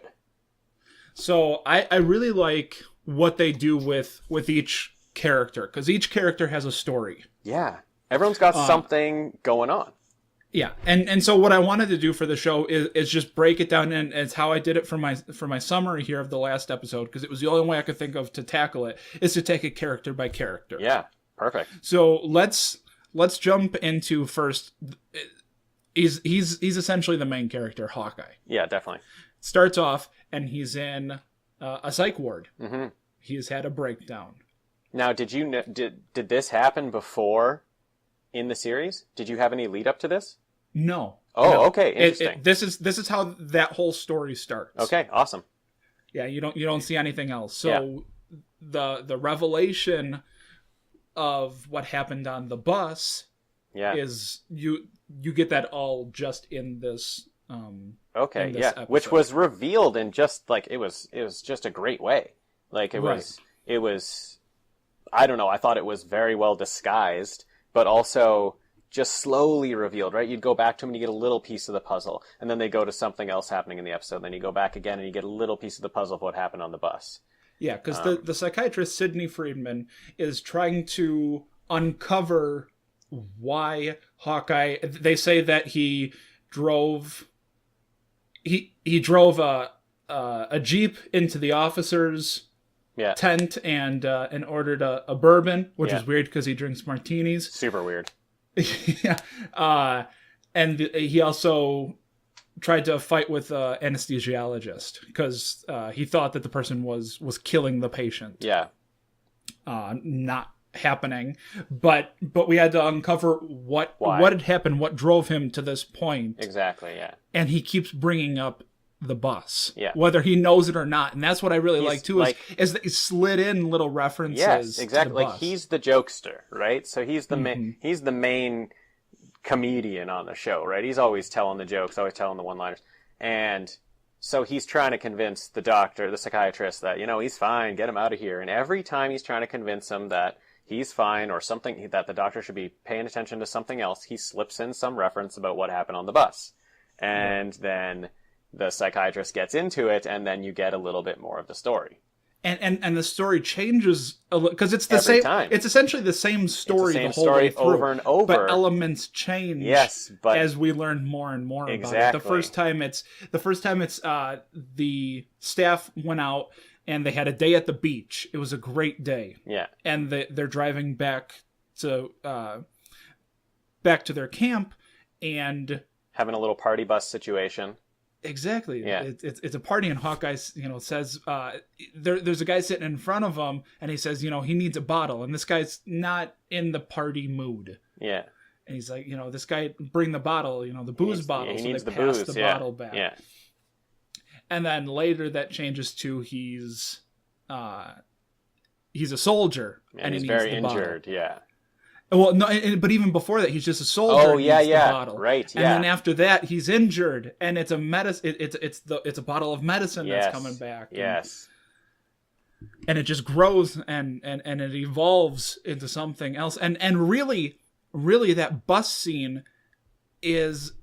Speaker 3: So I really like what they do with each character, because each character has a story.
Speaker 2: Yeah, everyone's got something going on.
Speaker 3: Yeah, and so what I wanted to do for the show is just break it down, and it's how I did it for my summary here of the last episode, because it was the only way I could think of to tackle it, is to take it character by character.
Speaker 2: Yeah, perfect.
Speaker 3: So let's jump into first. He's essentially the main character, Hawkeye.
Speaker 2: Yeah, definitely.
Speaker 3: Starts off, and he's in a psych ward.
Speaker 2: Mm-hmm.
Speaker 3: He has had a breakdown. Now,
Speaker 2: did this happen before in the series? Did you have any lead up to this?
Speaker 3: No.
Speaker 2: Oh,
Speaker 3: no.
Speaker 2: Okay, interesting.
Speaker 3: This is how that whole story starts.
Speaker 2: Okay, awesome.
Speaker 3: Yeah, you don't see anything else. So the revelation of what happened on the bus is you get that all just in this
Speaker 2: episode. Which was revealed in just like it was just a great way. Like it was I don't know, I thought it was very well disguised, but also just slowly revealed, right? You'd go back to them and you get a little piece of the puzzle, and then they go to something else happening in the episode, then you go back again and you get a little piece of the puzzle of what happened on the bus. Yeah,
Speaker 3: because the psychiatrist Sidney Friedman is trying to uncover why Hawkeye, they say that he drove a Jeep into the officers' tent and ordered a bourbon, which is weird because he drinks martinis.
Speaker 2: Super weird.
Speaker 3: Yeah. And he also tried to fight with an anesthesiologist because he thought that the person was killing the patient.
Speaker 2: Yeah.
Speaker 3: Not happening, but we had to uncover what had happened, what drove him to this point.
Speaker 2: Exactly, yeah. And
Speaker 3: he keeps bringing up the bus,
Speaker 2: yeah,
Speaker 3: whether he knows it or not, and that's what I really like too. Is that he slid in little references.
Speaker 2: Yes, exactly.
Speaker 3: To the bus.
Speaker 2: Like he's the jokester, right? So he's the main comedian on the show, right? He's always telling the jokes, always telling the one-liners, and so he's trying to convince the doctor, the psychiatrist, that he's fine, get him out of here. And every time he's trying to convince him that he's fine or something, that the doctor should be paying attention to something else, he slips in some reference about what happened on the bus, and then the psychiatrist gets into it, and then you get a little bit more of the story.
Speaker 3: And the story changes because it's the
Speaker 2: every
Speaker 3: same
Speaker 2: time.
Speaker 3: It's essentially the same story
Speaker 2: the
Speaker 3: whole way through,
Speaker 2: over and over,
Speaker 3: but elements change.
Speaker 2: Yes, but
Speaker 3: as we learn more and more about it. The first time it's the staff went out and they had a day at the beach. It was a great day.
Speaker 2: Yeah,
Speaker 3: and they're driving back to their camp and
Speaker 2: having a little party bus situation.
Speaker 3: Exactly.
Speaker 2: Yeah.
Speaker 3: It's a party, and Hawkeye, says there's a guy sitting in front of him, and he says, he needs a bottle, and this guy's not in the party mood.
Speaker 2: Yeah.
Speaker 3: And he's like, this guy, bring the bottle, the booze bottle.
Speaker 2: He
Speaker 3: so
Speaker 2: needs
Speaker 3: they
Speaker 2: the
Speaker 3: pass
Speaker 2: booze,
Speaker 3: the bottle back.
Speaker 2: Yeah.
Speaker 3: And then later that changes to he's a soldier.
Speaker 2: And he's
Speaker 3: he needs
Speaker 2: very
Speaker 3: the
Speaker 2: injured,
Speaker 3: bottle.
Speaker 2: yeah.
Speaker 3: Well, no, but even before that, he's just a soldier.
Speaker 2: Oh, yeah,
Speaker 3: needs
Speaker 2: yeah.
Speaker 3: The bottle.
Speaker 2: Right,
Speaker 3: And then after that, he's injured, and it's a medicine. It's a bottle of medicine that's coming back.
Speaker 2: Yes.
Speaker 3: And it just grows and it evolves into something else. And really that bus scene is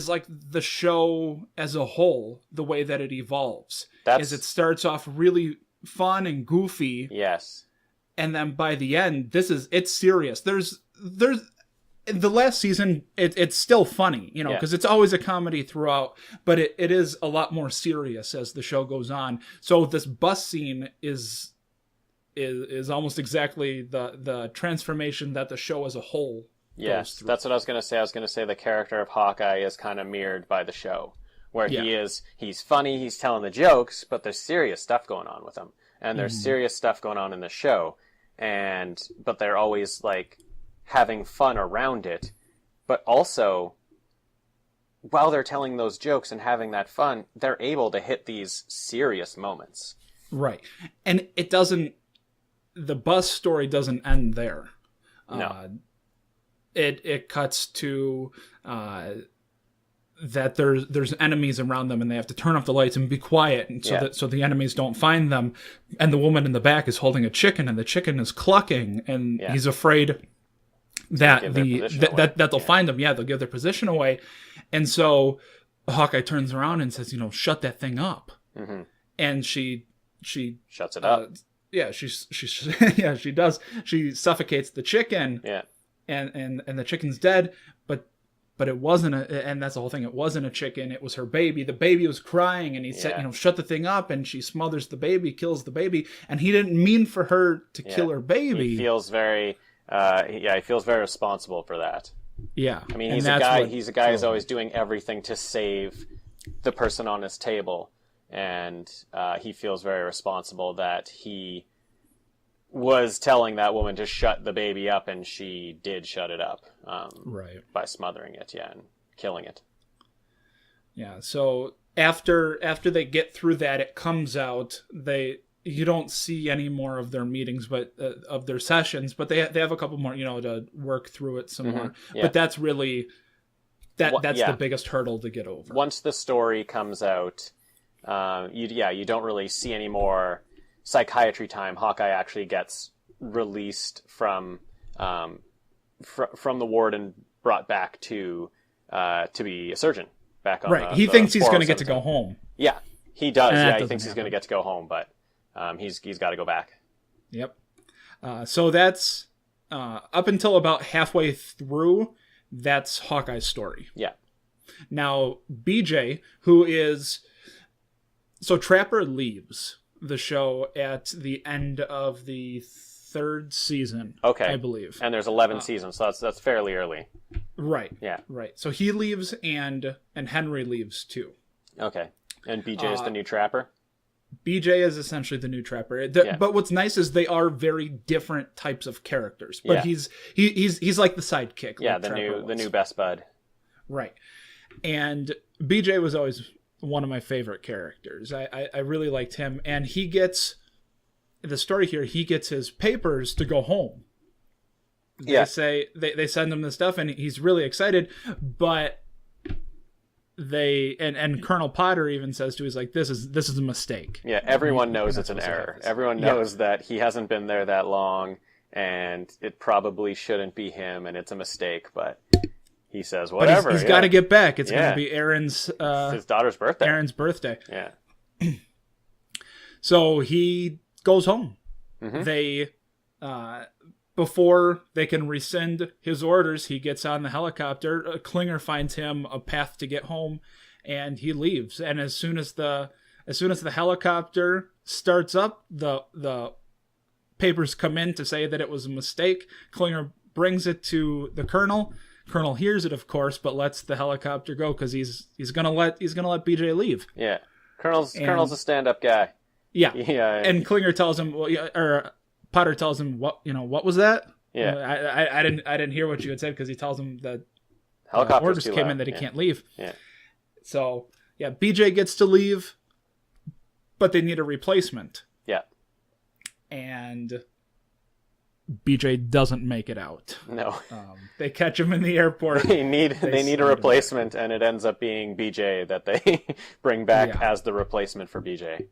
Speaker 3: like the show as a whole, the way that it evolves. It starts off really fun and goofy.
Speaker 2: Yes.
Speaker 3: And then by the end, it's serious. There's the last season, it's still funny, because it's always a comedy throughout, but it is a lot more serious as the show goes on. So this bus scene is almost exactly the transformation that the show as a whole goes through.
Speaker 2: That's what I was going to say. I was going to say the character of Hawkeye is kind of mirrored by the show, where he's funny, he's telling the jokes, but there's serious stuff going on with him. And there's serious stuff going on in the show, but they're always like having fun around it. But also, while they're telling those jokes and having that fun, they're able to hit these serious moments.
Speaker 3: Right. And the bus story doesn't end there.
Speaker 2: No.
Speaker 3: It cuts to that there's enemies around them and they have to turn off the lights and be quiet and so the enemies don't find them. And the woman in the back is holding a chicken and the chicken is clucking and he's afraid that they'll find them. Yeah, they'll give their position away. And so Hawkeye turns around and says, shut that thing up. Mm-hmm. And she
Speaker 2: shuts it up.
Speaker 3: She does. She suffocates the chicken.
Speaker 2: Yeah.
Speaker 3: And the chicken's dead, but it wasn't and that's the whole thing. It wasn't a chicken. It was her baby. The baby was crying, and he said, shut the thing up. And she smothers the baby, kills the baby, and he didn't mean for her to kill her baby.
Speaker 2: He feels very, he feels very responsible for that.
Speaker 3: Yeah,
Speaker 2: I mean, he's a guy who's always doing everything to save the person on his table, and he feels very responsible that he was telling that woman to shut the baby up, and she did shut it up, by smothering it, and killing it.
Speaker 3: Yeah. So after they get through that, it comes out. You don't see any more of their meetings, but of their sessions, but they have a couple more, to work through it some more. Yeah. But that's really that's the biggest hurdle to get over.
Speaker 2: Once the story comes out, you don't really see any more psychiatry time. Hawkeye actually gets released from the ward and brought back to be a surgeon back on.
Speaker 3: Right. He thinks he's going to get to go home.
Speaker 2: Yeah, he does. Yeah, he thinks he's going to get to go home, but he's got to go back.
Speaker 3: Yep. So that's up until about halfway through. That's Hawkeye's story.
Speaker 2: Yeah.
Speaker 3: Now BJ, who is Trapper leaves the show at the end of the third season. Okay, I believe.
Speaker 2: And there's 11 seasons, so that's fairly early.
Speaker 3: Right.
Speaker 2: Yeah.
Speaker 3: Right. So he leaves, and Henry leaves too.
Speaker 2: Okay. And BJ is the new Trapper.
Speaker 3: BJ is essentially the new Trapper. But what's nice is they are very different types of characters. But he's like the sidekick.
Speaker 2: Yeah, the new best bud.
Speaker 3: Right. And BJ was always one of my favorite characters. I really liked him, and he gets the story here. He gets his papers to go home. They say they send him the stuff, and he's really excited. But and Colonel Potter even says to, he's like, this is a mistake.
Speaker 2: Yeah, everyone knows it's an error. Everyone knows that he hasn't been there that long, and it probably shouldn't be him, and it's a mistake. But he says, whatever.
Speaker 3: But he's got to get back. It's going to be Aaron's...
Speaker 2: his daughter's birthday.
Speaker 3: Aaron's birthday.
Speaker 2: Yeah.
Speaker 3: So he goes home. Mm-hmm. They... before they can rescind his orders, he gets on the helicopter. Klinger finds him a path to get home, and he leaves. And as soon as the helicopter starts up, the papers come in to say that it was a mistake. Klinger brings it to the colonel. Colonel hears it, of course, but lets the helicopter go because he's gonna let BJ leave.
Speaker 2: Yeah, Colonel's a stand-up guy.
Speaker 3: Yeah. And Klinger tells him, or Potter tells him, what was that?
Speaker 2: Yeah.
Speaker 3: I didn't hear what you had said because he tells him that
Speaker 2: Helicopter's
Speaker 3: orders
Speaker 2: too
Speaker 3: came
Speaker 2: loud.
Speaker 3: in that he can't leave.
Speaker 2: Yeah.
Speaker 3: So yeah, BJ gets to leave, but they need a replacement.
Speaker 2: Yeah.
Speaker 3: And BJ doesn't make it out.
Speaker 2: No.
Speaker 3: They catch him in the airport.
Speaker 2: They need
Speaker 3: send
Speaker 2: a
Speaker 3: him
Speaker 2: replacement, and it ends up being BJ that they bring back
Speaker 3: Yeah.
Speaker 2: as the replacement for BJ.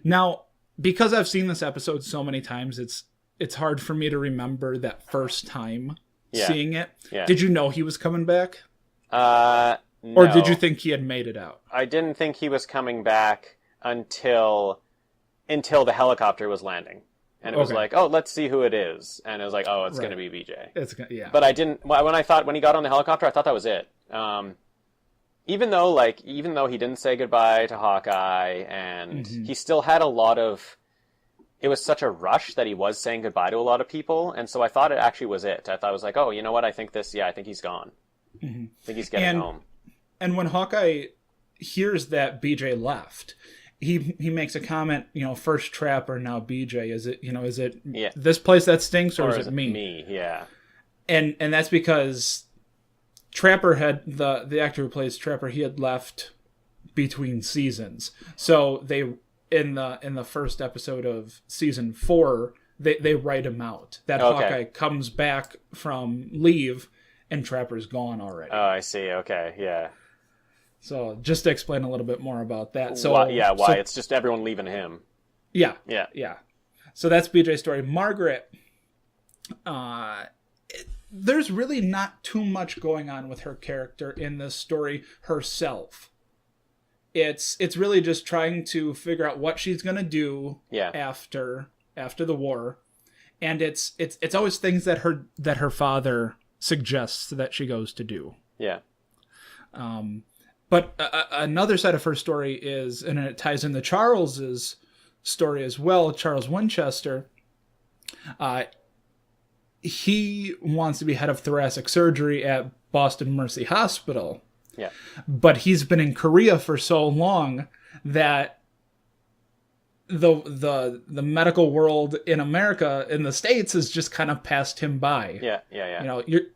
Speaker 3: Now, because I've seen this episode so many times, it's hard for me to remember that first time seeing it.
Speaker 2: Yeah.
Speaker 3: Did you know he was coming back?
Speaker 2: No.
Speaker 3: Or did you think he had made it out?
Speaker 2: I didn't think he was coming back until the helicopter was landing. And it was
Speaker 3: Okay.
Speaker 2: like, oh, let's see who it is. And it was like, oh, it's going to be BJ.
Speaker 3: Yeah.
Speaker 2: But I didn't, when he got on the helicopter, I thought that was it. Even though he didn't say goodbye to Hawkeye, and he still had a lot of, it was such a rush that he was saying goodbye to a lot of people. And so I thought it actually was it. I thought it was like, oh, you know what? I think he's gone. I think he's getting home.
Speaker 3: And when Hawkeye hears that BJ left, he makes a comment, first Trapper, now BJ. Is it this place that stinks, or is it me?
Speaker 2: Me, yeah.
Speaker 3: And that's because Trapper had the actor who plays Trapper, he had left between seasons. So they in the first episode of season 4, they write him out. That Hawkeye comes back from leave and Trapper's gone already.
Speaker 2: Oh, I see. Okay, yeah.
Speaker 3: So just to explain a little bit more about that. So
Speaker 2: why it's just everyone leaving him.
Speaker 3: Yeah.
Speaker 2: Yeah.
Speaker 3: Yeah. So that's BJ's story. Margaret, there's really not too much going on with her character in this story herself. It's really just trying to figure out what she's going to do after the war. And it's always things that her father suggests that she goes to do.
Speaker 2: Yeah.
Speaker 3: But another side of her story is, and it ties into Charles's story as well, Charles Winchester. He wants to be head of thoracic surgery at Boston Mercy Hospital.
Speaker 2: Yeah.
Speaker 3: But he's been in Korea for so long that the medical world in America, in the States, has just kind of passed him by.
Speaker 2: Yeah.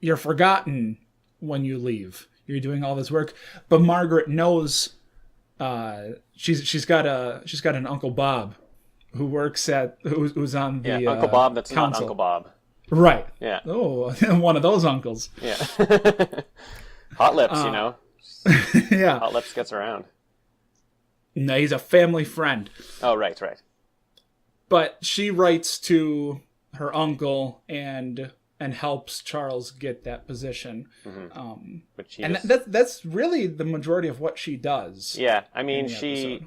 Speaker 3: You're forgotten when you leave. You're doing all this work, but Margaret knows she's got an Uncle Bob who works who's on the
Speaker 2: Uncle Bob that's
Speaker 3: council.
Speaker 2: not Uncle Bob.
Speaker 3: Right.
Speaker 2: Yeah.
Speaker 3: Oh, one of those uncles.
Speaker 2: Yeah. Hot Lips,
Speaker 3: Yeah.
Speaker 2: Hot Lips gets around.
Speaker 3: No, he's a family friend.
Speaker 2: Oh, right.
Speaker 3: But she writes to her uncle and helps Charles get that position. And that's really the majority of what she does.
Speaker 2: Yeah, I mean, she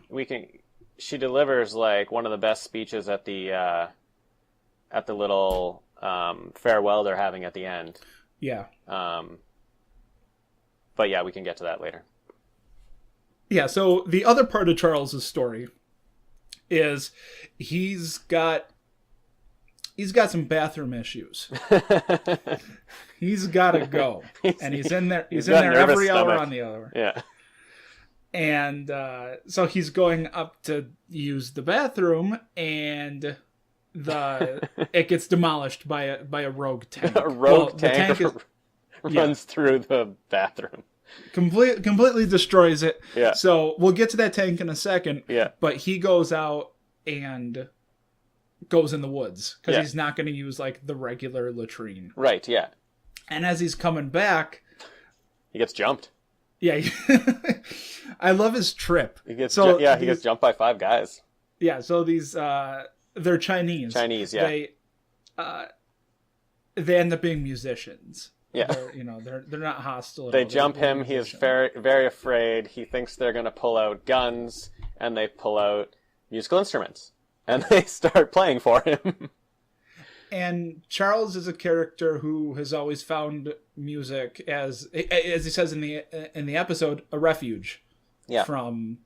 Speaker 2: delivers like one of the best speeches at the little farewell they're having at the end.
Speaker 3: Yeah.
Speaker 2: But yeah, we can get to that later.
Speaker 3: Yeah, so the other part of Charles's story is he's got some bathroom issues. He's got to go. And he's in there every hour on the other.
Speaker 2: Yeah.
Speaker 3: And so he's going up to use the bathroom, and it gets demolished by a rogue tank.
Speaker 2: A rogue tank runs through the bathroom.
Speaker 3: Completely destroys it.
Speaker 2: Yeah.
Speaker 3: So we'll get to that tank in a second.
Speaker 2: Yeah.
Speaker 3: But he goes out and goes in the woods because he's not going to use like the regular latrine.
Speaker 2: Right. Yeah.
Speaker 3: And as he's coming back,
Speaker 2: he gets jumped.
Speaker 3: Yeah. I love his trip.
Speaker 2: He gets jumped by 5 guys.
Speaker 3: Yeah. So these they're Chinese.
Speaker 2: Yeah.
Speaker 3: They end up being musicians.
Speaker 2: Yeah.
Speaker 3: They're not hostile.
Speaker 2: They jump him. He is very, very afraid. He thinks they're going to pull out guns, and they pull out musical instruments, and they start playing for him.
Speaker 3: And Charles is a character who has always found music as he says in the episode, a refuge from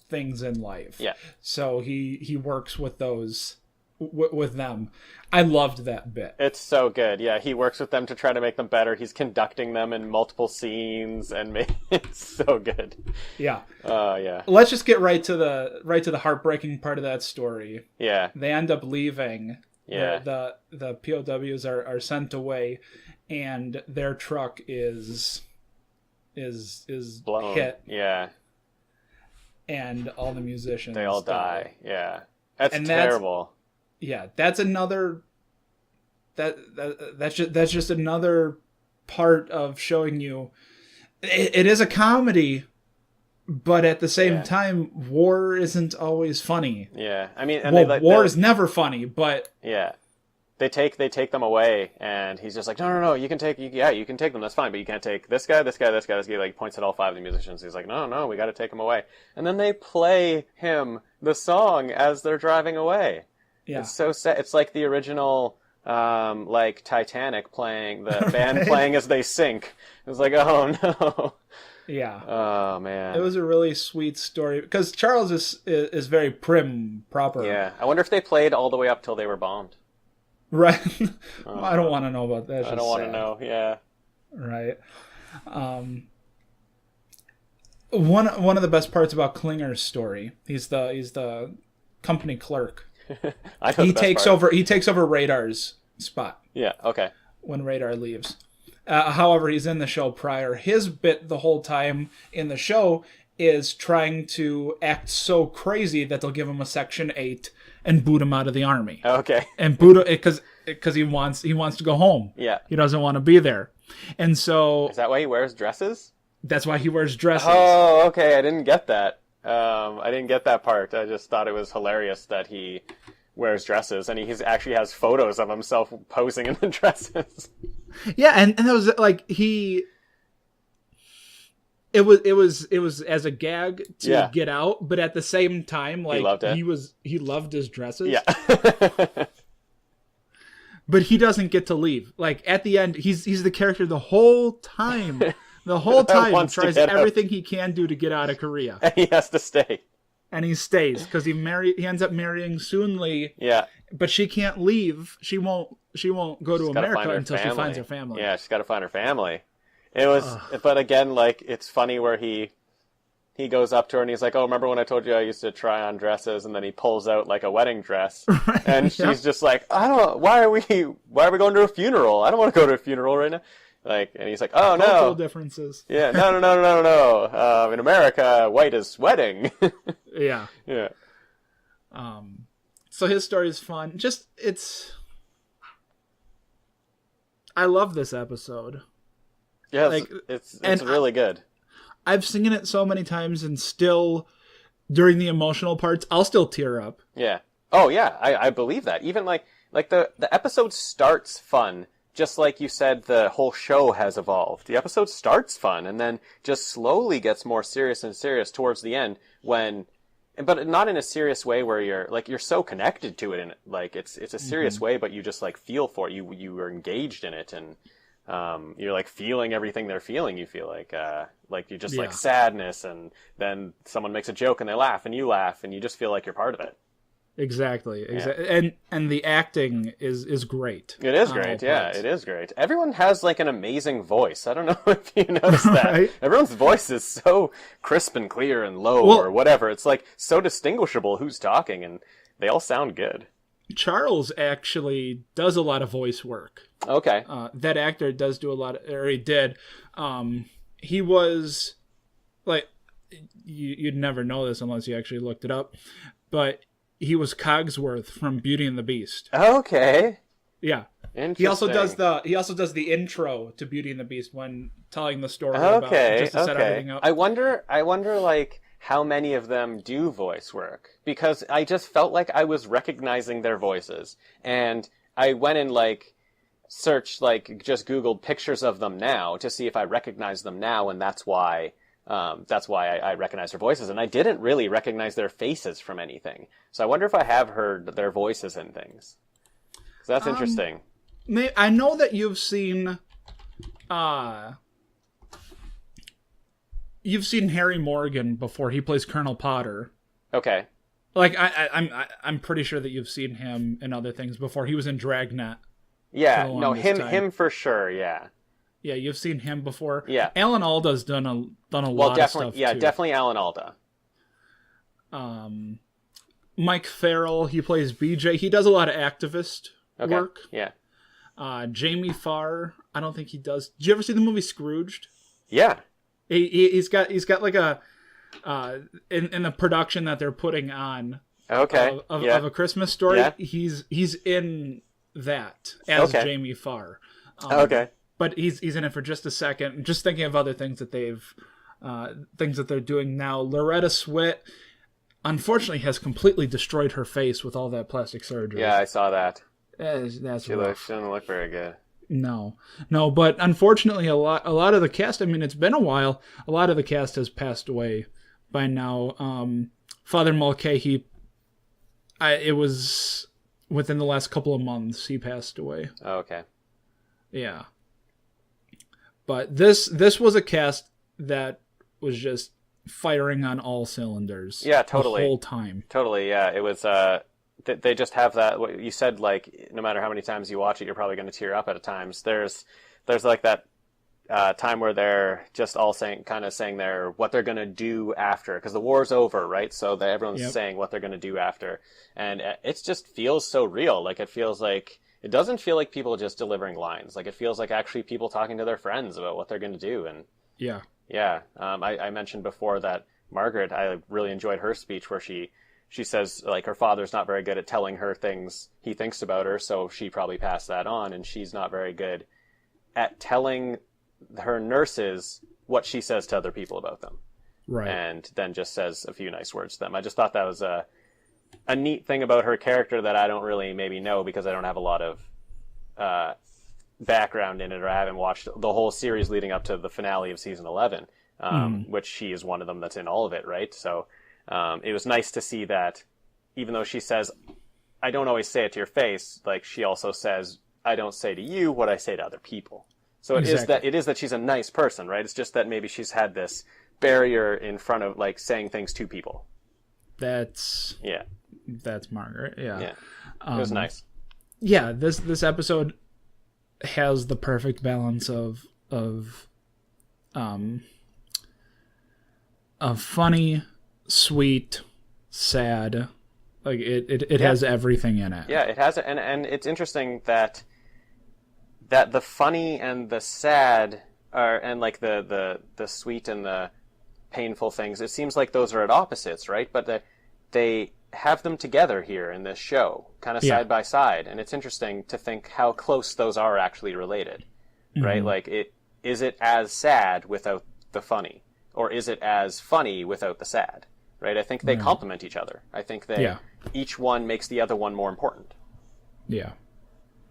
Speaker 3: things in life.
Speaker 2: Yeah.
Speaker 3: So he works with those with them. I loved that bit.
Speaker 2: It's so good. Yeah, he works with them to try to make them better. He's conducting them in multiple scenes, and it's so good.
Speaker 3: Yeah.
Speaker 2: Yeah.
Speaker 3: Let's just get right to the heartbreaking part of that story.
Speaker 2: Yeah.
Speaker 3: They end up leaving.
Speaker 2: Yeah.
Speaker 3: The POWs are sent away, and their truck is
Speaker 2: Blown.
Speaker 3: hit,
Speaker 2: Yeah.
Speaker 3: and all the musicians
Speaker 2: They all die. Yeah. That's terrible.
Speaker 3: That's another that's just another part of showing you it is a comedy, but at the same time, war isn't always funny.
Speaker 2: Yeah, I mean, and
Speaker 3: war is never funny, but
Speaker 2: yeah, they take them away, and he's just like, no, you can take them, that's fine, but you can't take this guy, this guy, this guy, this guy. Like points at all 5 of the musicians. He's like, no, we got to take them away, and then they play him the song as they're driving away. Yeah, it's so sad. It's like the original, like Titanic playing the band playing as they sink. It was like, oh no.
Speaker 3: Yeah.
Speaker 2: Oh man.
Speaker 3: It was a really sweet story because Charles is very prim proper.
Speaker 2: Yeah. I wonder if they played all the way up till they were bombed.
Speaker 3: Right. Well, I don't want to know about that.
Speaker 2: I don't want to know. Yeah.
Speaker 3: Right. One of the best parts about Klinger's story, he's the company clerk.
Speaker 2: I know he
Speaker 3: takes over Radar's spot.
Speaker 2: Yeah. Okay.
Speaker 3: When Radar leaves. However, he's in the show prior. His bit the whole time in the show is trying to act so crazy that they'll give him a Section 8 and boot him out of the army.
Speaker 2: Okay.
Speaker 3: And boot him because he wants to go home.
Speaker 2: Yeah.
Speaker 3: He doesn't want to be there. And so...
Speaker 2: Is that why he wears dresses?
Speaker 3: That's why he wears dresses.
Speaker 2: Oh, okay. I didn't get that. I didn't get that part. I just thought it was hilarious that he wears dresses, and he actually has photos of himself posing in the dresses.
Speaker 3: Yeah, and it was like it was as a gag to get out, but at the same time, like he loved his dresses.
Speaker 2: Yeah.
Speaker 3: But he doesn't get to leave. Like at the end, he's the character the whole time. The whole time he tries everything he can do to get out of Korea.
Speaker 2: And he has to stay.
Speaker 3: And he stays because he ends up marrying Soon Lee.
Speaker 2: Yeah.
Speaker 3: But she can't leave. She won't go to America until she finds her family.
Speaker 2: Yeah, she's got to find her family. It was, but again, like it's funny where he goes up to her and he's like, "Oh, remember when I told you I used to try on dresses?" And then he pulls out like a wedding dress, right, and she's just like, "I don't. Why are we going to a funeral? I don't want to go to a funeral right now." Like, and he's like, "Oh no,
Speaker 3: cultural differences."
Speaker 2: Yeah, no. In America, white is wedding.
Speaker 3: Yeah.
Speaker 2: Yeah.
Speaker 3: So his story is fun. I love this episode.
Speaker 2: Yeah, like, it's really good.
Speaker 3: I've seen it so many times, and still, during the emotional parts, I'll still tear up.
Speaker 2: Yeah. Oh yeah, I believe that. Even like the episode starts fun. Just like you said, the whole show has evolved. The episode starts fun and then just slowly gets more serious and serious towards the end but not in a serious way where you're so connected to it and like it's a serious way, but you just like feel for it. You are engaged in it and you're like feeling everything they're feeling. You feel like you just like sadness, and then someone makes a joke and they laugh and you laugh and you just feel like you're part of it.
Speaker 3: Exactly. And the acting is great.
Speaker 2: It is great. Yeah, it is great. Everyone has like an amazing voice. I don't know if you noticed that. Right? Everyone's voice is so crisp and clear and low or whatever. It's like so distinguishable who's talking, and they all sound good.
Speaker 3: Charles actually does a lot of voice work.
Speaker 2: Okay.
Speaker 3: That actor does do a lot or he did. He was like, you'd never know this unless you actually looked it up, but he was Cogsworth from Beauty and the Beast.
Speaker 2: Okay.
Speaker 3: Yeah. He also does the intro to Beauty and the Beast when telling the story about just to set everything up.
Speaker 2: I wonder like how many of them do voice work, because I just felt like I was recognizing their voices, and I went and like searched, like just Googled pictures of them now to see if I recognize them now, and that's why I recognize their voices, and I didn't really recognize their faces from anything. So I wonder if I have heard their voices in things. So that's interesting.
Speaker 3: I know that you've seen Harry Morgan before. He plays Colonel Potter.
Speaker 2: Okay.
Speaker 3: Like I'm pretty sure that you've seen him in other things before. He was in Dragnet.
Speaker 2: Yeah, no, him for sure. Yeah.
Speaker 3: Yeah, you've seen him before.
Speaker 2: Yeah.
Speaker 3: Alan Alda's done a lot of stuff
Speaker 2: yeah,
Speaker 3: too.
Speaker 2: definitely Alan Alda.
Speaker 3: Mike Farrell, he plays BJ. He does a lot of activist
Speaker 2: Okay.
Speaker 3: work.
Speaker 2: Yeah.
Speaker 3: Jamie Farr, I don't think he does. Did you ever see the movie Scrooged?
Speaker 2: Yeah.
Speaker 3: He's got like a in the production that they're putting on
Speaker 2: Okay.
Speaker 3: of
Speaker 2: yeah.
Speaker 3: A Christmas Story.
Speaker 2: Yeah.
Speaker 3: He's in that as
Speaker 2: Okay.
Speaker 3: Jamie Farr.
Speaker 2: Okay.
Speaker 3: But he's in it for just a second. Just thinking of other things that things that they're doing now. Loretta Swit, unfortunately, has completely destroyed her face with all that plastic surgery.
Speaker 2: Yeah, I saw that.
Speaker 3: That's
Speaker 2: She
Speaker 3: rough.
Speaker 2: doesn't look very good.
Speaker 3: No, but unfortunately, a lot of the cast. I mean, it's been a while. A lot of the cast has passed away by now. Father Mulcahy, it was within the last couple of months he passed away.
Speaker 2: Oh, okay.
Speaker 3: Yeah, but this was a cast that was just firing on all cylinders.
Speaker 2: Yeah, totally.
Speaker 3: The whole time.
Speaker 2: Totally, yeah. It was. They just have that. What you said, like, no matter how many times you watch it, you're probably going to tear up at times. There's like that time where they're just all saying what they're going to do after, because the war's over, right? So everyone's saying what they're going to do after, and it just feels so real. Like, it doesn't feel like people just delivering lines. Like, it feels like actually people talking to their friends about what they're going to do. And yeah. I mentioned before that Margaret, I really enjoyed her speech where she says, like, her father's not very good at telling her things he thinks about her, so she probably passed that on, and she's not very good at telling her nurses what she says to other people about them.
Speaker 3: Right.
Speaker 2: And then just says a few nice words to them. I just thought that was a neat thing about her character that I don't really maybe know because I don't have a lot of background in it, or I haven't watched the whole series leading up to the finale of season 11, which she is one of them that's in all of it, right? So it was nice to see that even though she says, I don't always say it to your face, like, she also says, I don't say to you what I say to other people. So it is that she's a nice person, right? It's just that maybe she's had this barrier in front of, like, saying things to people.
Speaker 3: That's Margaret. Yeah.
Speaker 2: It was nice.
Speaker 3: Yeah, this episode has the perfect balance of funny, sweet, sad. Like, it has everything in it.
Speaker 2: Yeah, it has, and it's interesting that the funny and the sad are, and like the sweet and the painful things, it seems like those are at opposites, right? But they have them together here in this show, kind of side by side, and it's interesting to think how close those are actually related, right? Like, is it as sad without the funny, or is it as funny without the sad, right? I think they complement each other. I think each one makes the other one more important. Yeah.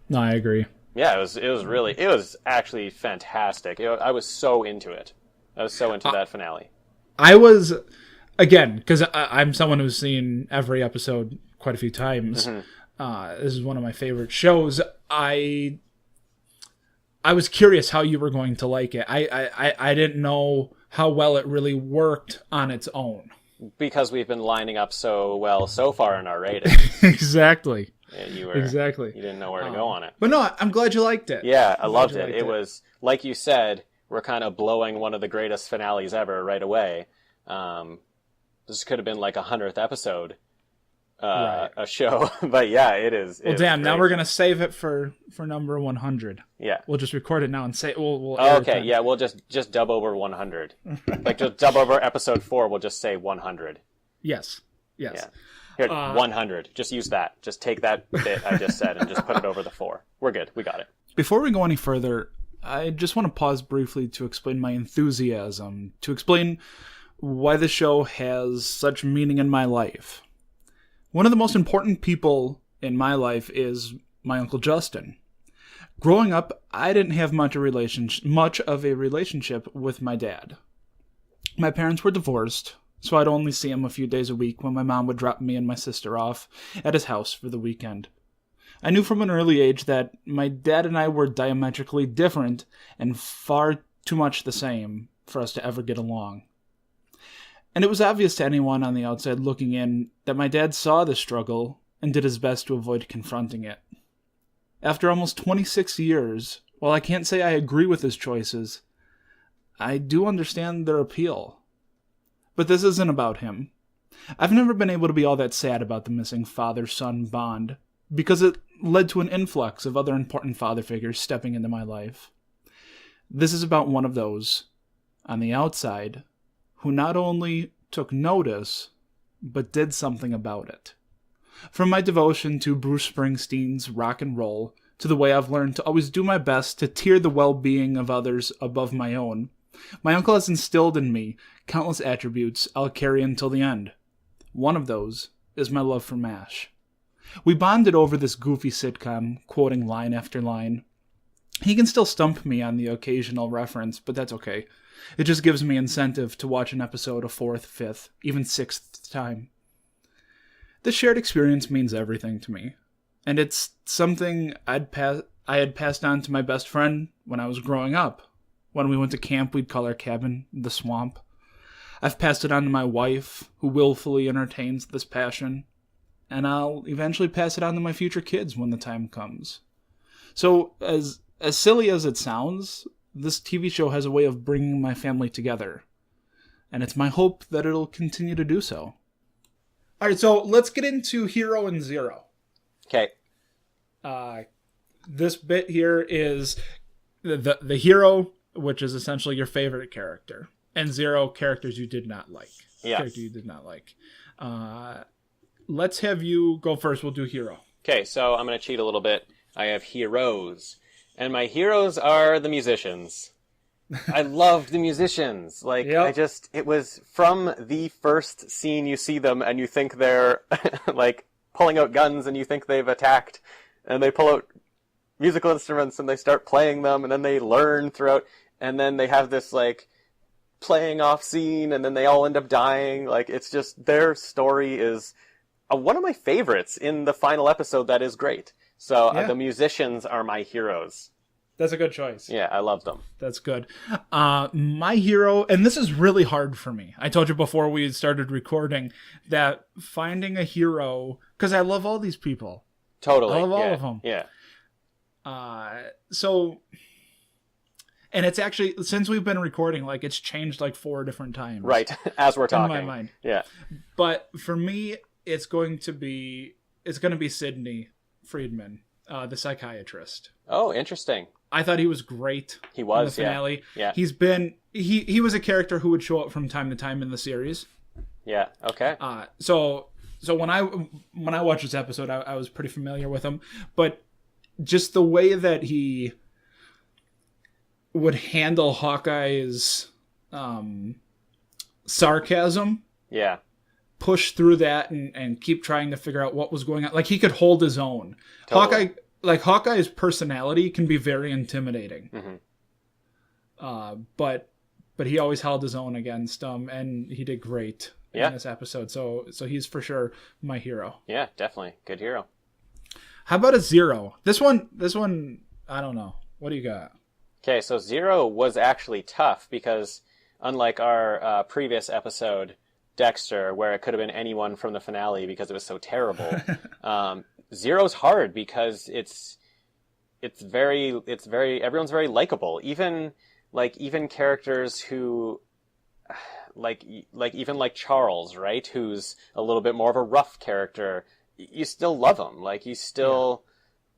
Speaker 3: No, I agree.
Speaker 2: Yeah, it was actually fantastic. I was so into it. I was so into that finale.
Speaker 3: I was, again, because I'm someone who's seen every episode quite a few times. This is one of my favorite shows. I was curious how you were going to like it. I didn't know how well it really worked on its own.
Speaker 2: Because we've been lining up so well so far in our rating.
Speaker 3: Exactly.
Speaker 2: Yeah,
Speaker 3: exactly.
Speaker 2: You didn't know where to go on it.
Speaker 3: But no, I'm glad you liked it.
Speaker 2: Yeah, I loved it. It was, like you said, we're kind of blowing one of the greatest finales ever right away. This could have been like 100th episode a show. But yeah, it is.
Speaker 3: Well, damn, now we're going to save it for number 100.
Speaker 2: Yeah.
Speaker 3: We'll just record it now and say we'll air it then.
Speaker 2: Yeah, we'll just dub over 100. Like, just dub over episode 4, we'll just say 100.
Speaker 3: Yes.
Speaker 2: Yeah. Here, 100. Just use that. Just take that bit I just said and just put it over the 4. We're good. We got it.
Speaker 3: Before we go any further, I just want to pause briefly to explain my enthusiasm, to explain why the show has such meaning in my life. One of the most important people in my life is my Uncle Justin. Growing up, I didn't have much of a relationship with my dad. My parents were divorced, so I'd only see him a few days a week when my mom would drop me and my sister off at his house for the weekend. I knew from an early age that my dad and I were diametrically different and far too much the same for us to ever get along. And it was obvious to anyone on the outside looking in that my dad saw the struggle and did his best to avoid confronting it. After almost 26 years, while I can't say I agree with his choices, I do understand their appeal. But this isn't about him. I've never been able to be all that sad about the missing father-son bond, because it led to an influx of other important father figures stepping into my life. This is about one of those, on the outside, who not only took notice, but did something about it. From my devotion to Bruce Springsteen's rock and roll, to the way I've learned to always do my best to tier the well-being of others above my own, my uncle has instilled in me countless attributes I'll carry until the end. One of those is my love for MASH. We bonded over this goofy sitcom, quoting line after line. He can still stump me on the occasional reference, but that's okay. It just gives me incentive to watch an episode a fourth, fifth, even sixth time. This shared experience means everything to me, and it's something I had passed on to my best friend when I was growing up. When we went to camp, we'd call our cabin the swamp. I've passed it on to my wife, who willfully entertains this passion, and I'll eventually pass it on to my future kids when the time comes. So, as silly as it sounds, this TV show has a way of bringing my family together, and it's my hope that it'll continue to do so. All right, so let's get into Hero and Zero.
Speaker 2: Okay.
Speaker 3: This bit here is the hero, which is essentially your favorite character, and Zero, characters you did not like.
Speaker 2: Yeah.
Speaker 3: Character you did not like. Let's have you go first. We'll do Hero.
Speaker 2: Okay, so I'm going to cheat a little bit. I have heroes. And my heroes are the musicians. I loved the musicians. Like,
Speaker 3: Yep.
Speaker 2: it was from the first scene you see them and you think they're, like, pulling out guns and you think they've attacked. And they pull out musical instruments and they start playing them and then they learn throughout. And then they have this, like, playing off scene and then they all end up dying. Like, it's just, their story is one of my favorites in the final episode that is great. So
Speaker 3: Yeah.
Speaker 2: the musicians are my heroes.
Speaker 3: That's a good choice.
Speaker 2: Yeah, I love them.
Speaker 3: That's good. My hero, and this is really hard for me. I told you before we started recording that finding a hero, because I love all these people.
Speaker 2: Totally.
Speaker 3: I love all of them.
Speaker 2: Yeah.
Speaker 3: And it's actually, since we've been recording, like, it's changed like 4 different times.
Speaker 2: Right. As we're talking.
Speaker 3: In my mind.
Speaker 2: Yeah.
Speaker 3: But for me, it's going to be Sidney Friedman, the psychiatrist.
Speaker 2: Oh, interesting.
Speaker 3: I thought he was great.
Speaker 2: He was,
Speaker 3: in the finale.
Speaker 2: Yeah.
Speaker 3: He was a character who would show up from time to time in the series.
Speaker 2: Yeah. Okay.
Speaker 3: So when I watched this episode, I was pretty familiar with him, but just the way that he would handle Hawkeye's sarcasm,
Speaker 2: Yeah.
Speaker 3: push through that and keep trying to figure out what was going on. Like, he could hold his own.
Speaker 2: Totally.
Speaker 3: Hawkeye's personality can be very intimidating.
Speaker 2: Mm-hmm.
Speaker 3: But he always held his own against and he did great in this episode. So he's for sure my hero.
Speaker 2: Yeah, definitely. Good hero.
Speaker 3: How about a Zero? This one, I don't know. What do you got?
Speaker 2: Okay, so Zero was actually tough because unlike our previous episode, Dexter, where it could have been anyone from the finale because it was so terrible. Zero's hard because it's very everyone's very likable. Even characters who even Charles, right? Who's a little bit more of a rough character. You still love him. Like, he still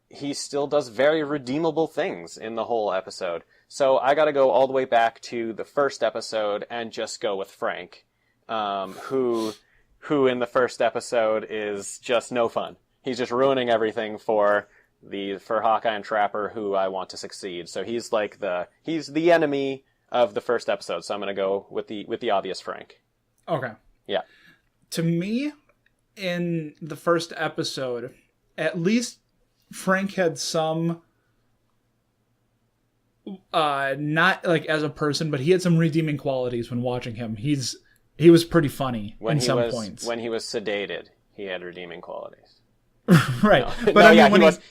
Speaker 2: does very redeemable things in the whole episode. So I got to go all the way back to the first episode and just go with Frank. Who in the first episode is just no fun. He's just ruining everything for Hawkeye and Trapper, who I want to succeed. So he's the enemy of the first episode. So I'm going to go with the obvious Frank.
Speaker 3: Okay.
Speaker 2: Yeah.
Speaker 3: To me, in the first episode, at least Frank had some, not like as a person, but he had some redeeming qualities when watching him. He was pretty funny in some points.
Speaker 2: When he was sedated, he had redeeming qualities.
Speaker 3: Right.
Speaker 2: No.
Speaker 3: But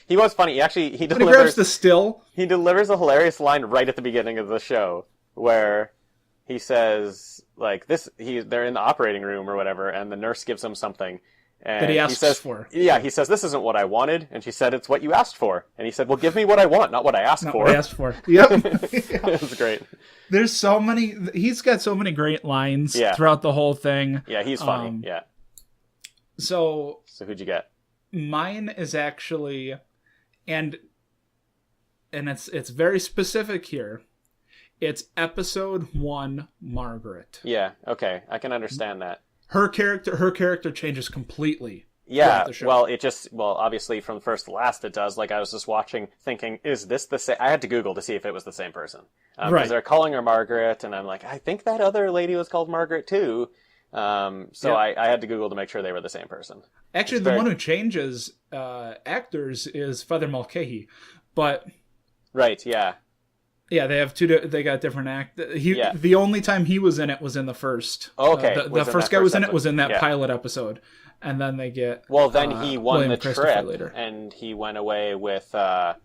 Speaker 2: he was funny. He
Speaker 3: delivers, grabs the still.
Speaker 2: He delivers a hilarious line right at the beginning of the show where he says, like, they're in the operating room or whatever, and the nurse gives him something. And
Speaker 3: that he asks
Speaker 2: for. Yeah, he says, "This isn't what I wanted." And she said, "It's what you asked for." And he said, "Well, give me what I want, not what I asked for."
Speaker 3: What I asked for. Yep.
Speaker 2: That's great.
Speaker 3: There's so many, he's got so many great lines throughout the whole thing.
Speaker 2: Yeah, he's funny. Yeah.
Speaker 3: So
Speaker 2: who'd you get?
Speaker 3: Mine is actually and it's very specific here. It's episode 1, Margaret.
Speaker 2: Yeah. Okay. I can understand that.
Speaker 3: Her character changes completely.
Speaker 2: Yeah,
Speaker 3: The show.
Speaker 2: well, obviously from first to last it does. Like, I was just watching, thinking, is this the same? I had to Google to see if it was the same person.
Speaker 3: Right.
Speaker 2: Because they're calling her Margaret, and I'm like, I think that other lady was called Margaret too. So I had to Google to make sure they were the same person.
Speaker 3: Actually, the one who changes actors is Feather Mulcahy, but
Speaker 2: right, yeah,
Speaker 3: yeah, they have they got different The only time he was in it was in the first.
Speaker 2: Oh, okay,
Speaker 3: the first guy was in it was in that pilot episode, and then they get.
Speaker 2: Well, then he won
Speaker 3: William
Speaker 2: the
Speaker 3: Christopher
Speaker 2: trip,
Speaker 3: later.
Speaker 2: and he went away with the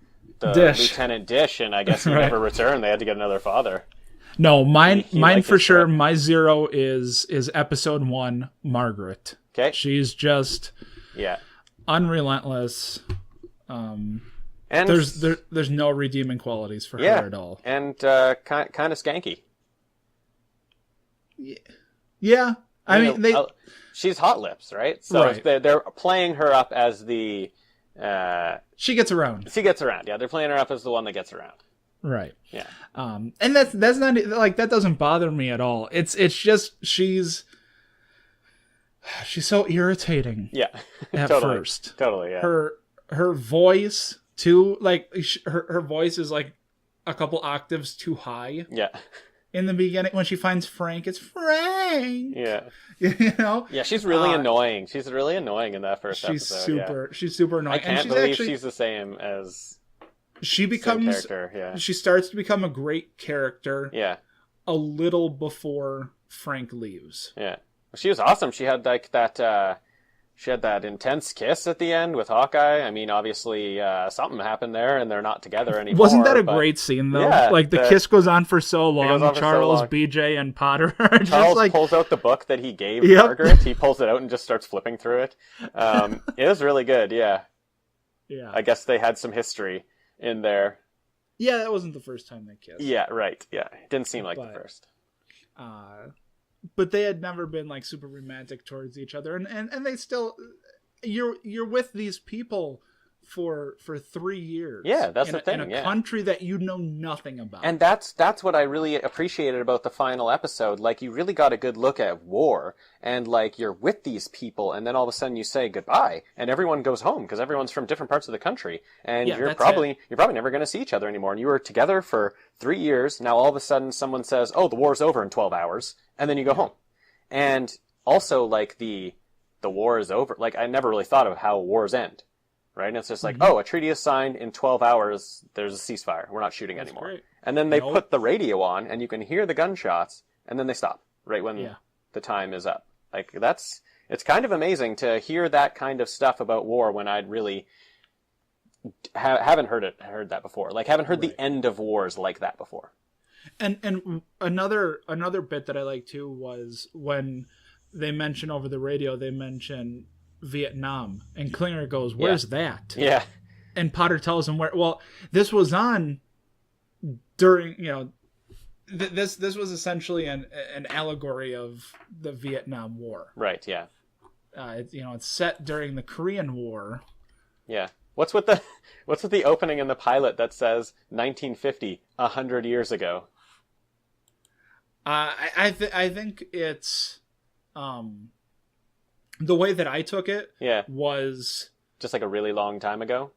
Speaker 3: Dish.
Speaker 2: Lieutenant Dish, and I guess he
Speaker 3: Right.
Speaker 2: never returned. They had to get another father.
Speaker 3: No, mine
Speaker 2: liked
Speaker 3: for
Speaker 2: his
Speaker 3: sure.
Speaker 2: trip.
Speaker 3: My 0 is episode 1, Margaret.
Speaker 2: Okay.
Speaker 3: She's just
Speaker 2: Yeah.
Speaker 3: unrelentless.
Speaker 2: And
Speaker 3: There's no redeeming qualities for her at all.
Speaker 2: And kind of skanky.
Speaker 3: Yeah, I mean they.
Speaker 2: She's hot lips, right? So
Speaker 3: Right.
Speaker 2: they're playing her up as the.
Speaker 3: She gets around.
Speaker 2: She gets around. Yeah, they're playing her up as the one that gets around.
Speaker 3: Right.
Speaker 2: Yeah.
Speaker 3: And that's not like that doesn't bother me at all. It's just she's so irritating.
Speaker 2: Yeah.
Speaker 3: At
Speaker 2: Totally.
Speaker 3: first.
Speaker 2: Totally. Yeah.
Speaker 3: Her voice too, like her voice is like a couple octaves too high
Speaker 2: Yeah.
Speaker 3: in the beginning when she finds Frank. It's Frank.
Speaker 2: Yeah.
Speaker 3: You know.
Speaker 2: Yeah. She's really annoying. She's really annoying in that first
Speaker 3: She's
Speaker 2: episode.
Speaker 3: she's super annoying.
Speaker 2: I can't
Speaker 3: and
Speaker 2: believe she's the same as
Speaker 3: she
Speaker 2: the
Speaker 3: becomes
Speaker 2: character. Yeah.
Speaker 3: she starts to become a great character
Speaker 2: Yeah.
Speaker 3: a little before Frank leaves.
Speaker 2: Yeah. She was awesome. She had like that. She had that intense kiss at the end with Hawkeye. I mean, obviously something happened there, and they're not together anymore.
Speaker 3: Wasn't that a
Speaker 2: but
Speaker 3: great scene though?
Speaker 2: Yeah,
Speaker 3: Like the kiss goes on for so long.
Speaker 2: goes on for so
Speaker 3: Charles,
Speaker 2: long.
Speaker 3: BJ, and Potter are just
Speaker 2: Charles
Speaker 3: like
Speaker 2: pulls out the book that he gave
Speaker 3: Yep.
Speaker 2: Margaret. He pulls it out and just starts flipping through it. It was really good. Yeah.
Speaker 3: yeah,
Speaker 2: I guess they had some history in there.
Speaker 3: yeah. That wasn't the first time they kissed.
Speaker 2: Yeah. Right. Yeah. It didn't seem like
Speaker 3: But-
Speaker 2: the first.
Speaker 3: But they had never been like super romantic towards each other, and they still. You're with these people for 3 years.
Speaker 2: Yeah, that's the thing,
Speaker 3: in a
Speaker 2: yeah.
Speaker 3: country that you know nothing about.
Speaker 2: And that's what I really appreciated about the final episode. Like, you really got a good look at war, and like you're with these people, and then all of a sudden you say goodbye, and everyone goes home because everyone's from different parts of the country, and
Speaker 3: Yeah,
Speaker 2: you're
Speaker 3: that's
Speaker 2: probably never going to see each other anymore. And you were together for 3 years. Now all of a sudden someone says, "Oh, the war's over in 12 hours," and then you go home. And also, like the war is over. Like, I never really thought of how wars end. Right? And it's just like, oh, a treaty is signed in 12 hours. There's a ceasefire. We're not shooting
Speaker 3: That's
Speaker 2: anymore.
Speaker 3: great.
Speaker 2: And then they
Speaker 3: Nope.
Speaker 2: put the radio on, and you can hear the gunshots, and then they stop right when the time is up. Like, it's kind of amazing to hear that kind of stuff about war when I'd really haven't heard that before. Like, haven't heard the end of wars like that before.
Speaker 3: And another bit that I like too was when they mention over the radio, they mention Vietnam, and Klinger goes, "Where's that?"
Speaker 2: Yeah.
Speaker 3: And Potter tells him where. Well, this was on during this was essentially an allegory of the Vietnam War.
Speaker 2: Right. Yeah.
Speaker 3: It's set during the Korean War.
Speaker 2: Yeah. What's with the opening in the pilot that says 1950, 100 years ago?
Speaker 3: I think it's the way that I took it
Speaker 2: Yeah.
Speaker 3: was
Speaker 2: Just like a really long time ago?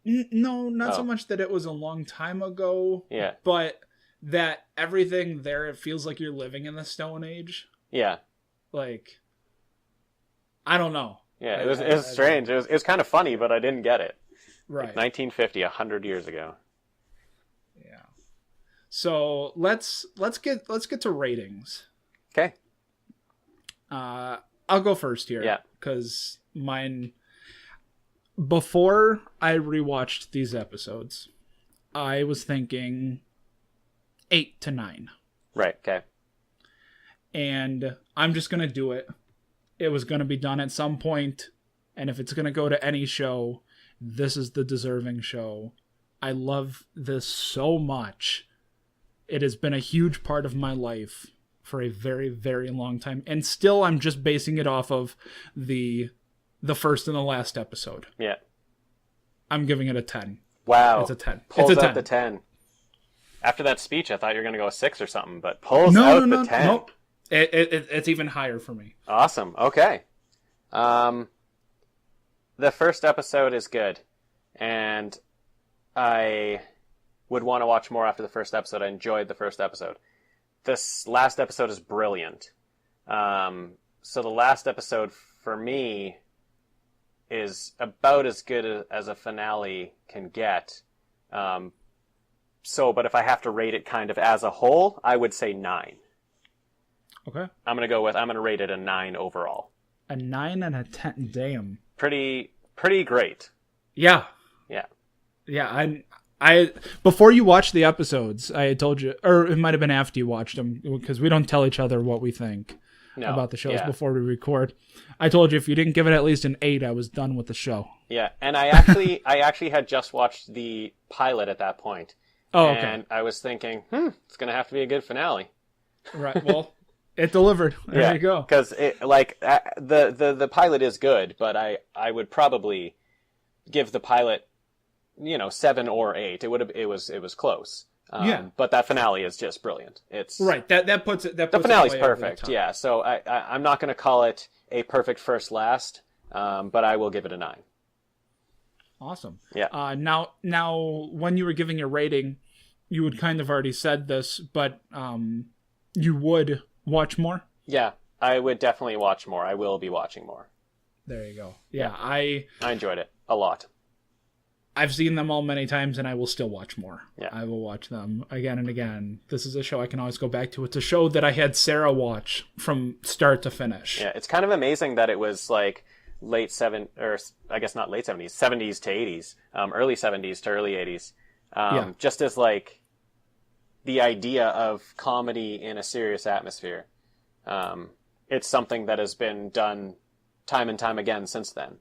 Speaker 3: no, not so
Speaker 2: Oh.
Speaker 3: much that it was a long time ago,
Speaker 2: Yeah.
Speaker 3: but that everything there, it feels like you're living in the Stone Age.
Speaker 2: Yeah.
Speaker 3: Like, I don't know.
Speaker 2: Yeah, it was strange. It was kind of funny, but I didn't get it.
Speaker 3: Right.
Speaker 2: Like 1950, 100 years ago.
Speaker 3: Yeah. So let's get to ratings.
Speaker 2: Okay.
Speaker 3: I'll go first here.
Speaker 2: Yeah.
Speaker 3: Because mine. Before I rewatched these episodes, I was thinking 8 to 9.
Speaker 2: Right. Okay.
Speaker 3: And I'm just gonna do it. It was gonna be done at some point, and if it's gonna go to any show, this is the deserving show. I love this so much. It has been a huge part of my life for a very, very long time, and still I'm just basing it off of the first and the last episode.
Speaker 2: Yeah.
Speaker 3: I'm giving it a 10.
Speaker 2: Wow.
Speaker 3: It's a 10.
Speaker 2: Pulls
Speaker 3: It's a
Speaker 2: out
Speaker 3: 10.
Speaker 2: the 10. After that speech, I thought you were going to go a 6 or something, but pulls
Speaker 3: No,
Speaker 2: out
Speaker 3: no,
Speaker 2: the
Speaker 3: no,
Speaker 2: 10.
Speaker 3: no. It's even higher for me.
Speaker 2: Awesome. Okay. The first episode is good, and I would want to watch more after the first episode. I enjoyed the first episode. This last episode is brilliant. So the last episode for me is about as good as a finale can get. But if I have to rate it kind of as a whole, I would say 9.
Speaker 3: Okay.
Speaker 2: I'm going to rate it a 9 overall.
Speaker 3: A 9 and a 10. Damn.
Speaker 2: Pretty great.
Speaker 3: Yeah.
Speaker 2: Yeah.
Speaker 3: Yeah. I before you watched the episodes, I had told you, or it might have been after you watched them, because we don't tell each other what we think about the shows before we record. I told you if you didn't give it at least an 8, I was done with the show.
Speaker 2: Yeah, and I actually had just watched the pilot at that point.
Speaker 3: Oh, okay.
Speaker 2: And I was thinking, it's going to have to be a good finale.
Speaker 3: Right. Well, it delivered. There you go.
Speaker 2: Because the pilot is good, but I would probably give the pilot, 7 or 8. It was close. But that finale is just brilliant. It's
Speaker 3: right. That puts it.
Speaker 2: The finale's perfect. Yeah. So I'm not going to call it a perfect first last, but I will give it a 9.
Speaker 3: Awesome.
Speaker 2: Yeah.
Speaker 3: Now, when you were giving your rating, you had kind of already said this, but you would watch more?
Speaker 2: Yeah, I would definitely watch more. I will be watching more.
Speaker 3: There you go. Yeah.
Speaker 2: I enjoyed it a lot.
Speaker 3: I've seen them all many times, and I will still watch more.
Speaker 2: Yeah.
Speaker 3: I will watch them again and again. This is a show I can always go back to. It's a show that I had Sarah watch from start to finish.
Speaker 2: Yeah, it's kind of amazing that it was like late 70s, or I guess not late 70s, 70s to 80s, early 70s to early 80s. Just as like the idea of comedy in a serious atmosphere. It's something that has been done time and time again since then.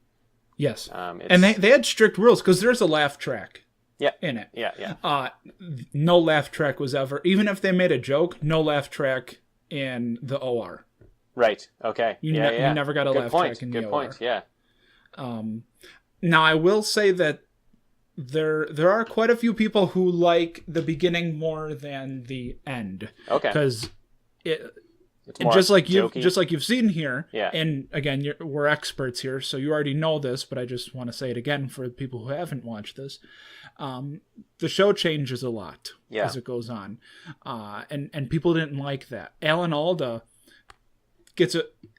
Speaker 3: Yes. And they had strict rules, because there's a laugh track in it.
Speaker 2: Yeah.
Speaker 3: No laugh track was ever, even if they made a joke, no laugh track in the OR.
Speaker 2: Right. Okay.
Speaker 3: You never got a laugh track in the OR.
Speaker 2: Good point. Yeah.
Speaker 3: Now, I will say that there are quite a few people who like the beginning more than the end.
Speaker 2: Okay.
Speaker 3: Because
Speaker 2: it's more
Speaker 3: just like
Speaker 2: jokey.
Speaker 3: you've seen here,
Speaker 2: Yeah.
Speaker 3: And again, we're experts here, so you already know this, but I just want to say it again for people who haven't watched this. The show changes a lot as it goes on, and people didn't like that. Alan Alda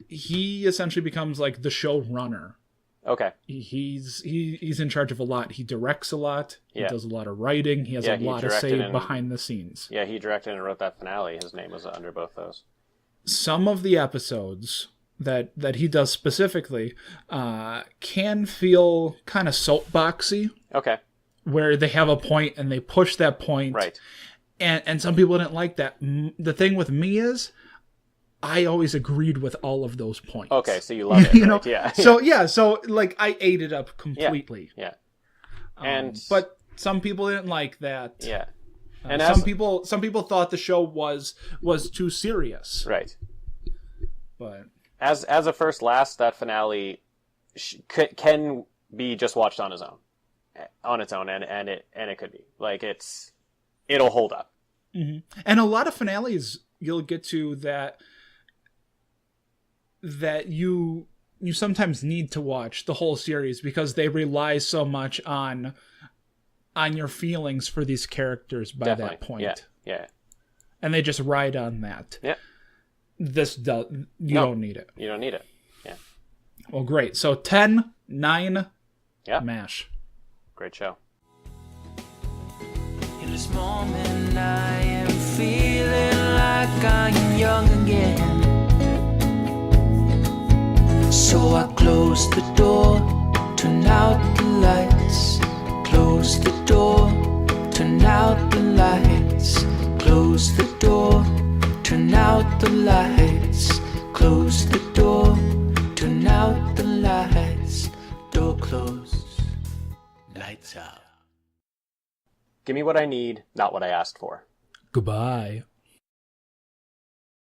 Speaker 3: he essentially becomes like the showrunner.
Speaker 2: Okay.
Speaker 3: He's in charge of a lot. He directs a lot. He
Speaker 2: Yeah.
Speaker 3: does a lot of writing. He has a lot of say behind the scenes.
Speaker 2: Yeah, he directed and wrote that finale. His name was under both those.
Speaker 3: Some of the episodes that he does specifically can feel kind of soapboxy.
Speaker 2: Okay.
Speaker 3: Where they have a point and they push that point.
Speaker 2: Right.
Speaker 3: And some people didn't like that. The thing with me is, I always agreed with all of those points.
Speaker 2: Okay, so you love it, right? Yeah.
Speaker 3: So like I ate it up completely.
Speaker 2: Yeah.
Speaker 3: But some people didn't like that.
Speaker 2: Yeah. And
Speaker 3: some people thought the show was too serious.
Speaker 2: Right.
Speaker 3: But
Speaker 2: as a first last, that finale can be just watched on its own, and it could be like it'll hold up.
Speaker 3: Mm-hmm. And a lot of finales you'll get to that you sometimes need to watch the whole series, because they rely so much on your feelings for these characters by
Speaker 2: Definitely.
Speaker 3: that point.
Speaker 2: Yeah.
Speaker 3: And they just ride on that.
Speaker 2: Yeah.
Speaker 3: This does don't need it.
Speaker 2: You don't need it. Yeah.
Speaker 3: Well, great. So 10, 9, MASH.
Speaker 2: Great show.
Speaker 1: In this moment I am feeling like I am young again. So I close the door, turn out the lights. Close the door, turn out the lights. Close the door, turn out the lights. Close the door, turn out the lights. Door closed, lights out.
Speaker 2: Give me what I need, not what I asked for.
Speaker 3: Goodbye.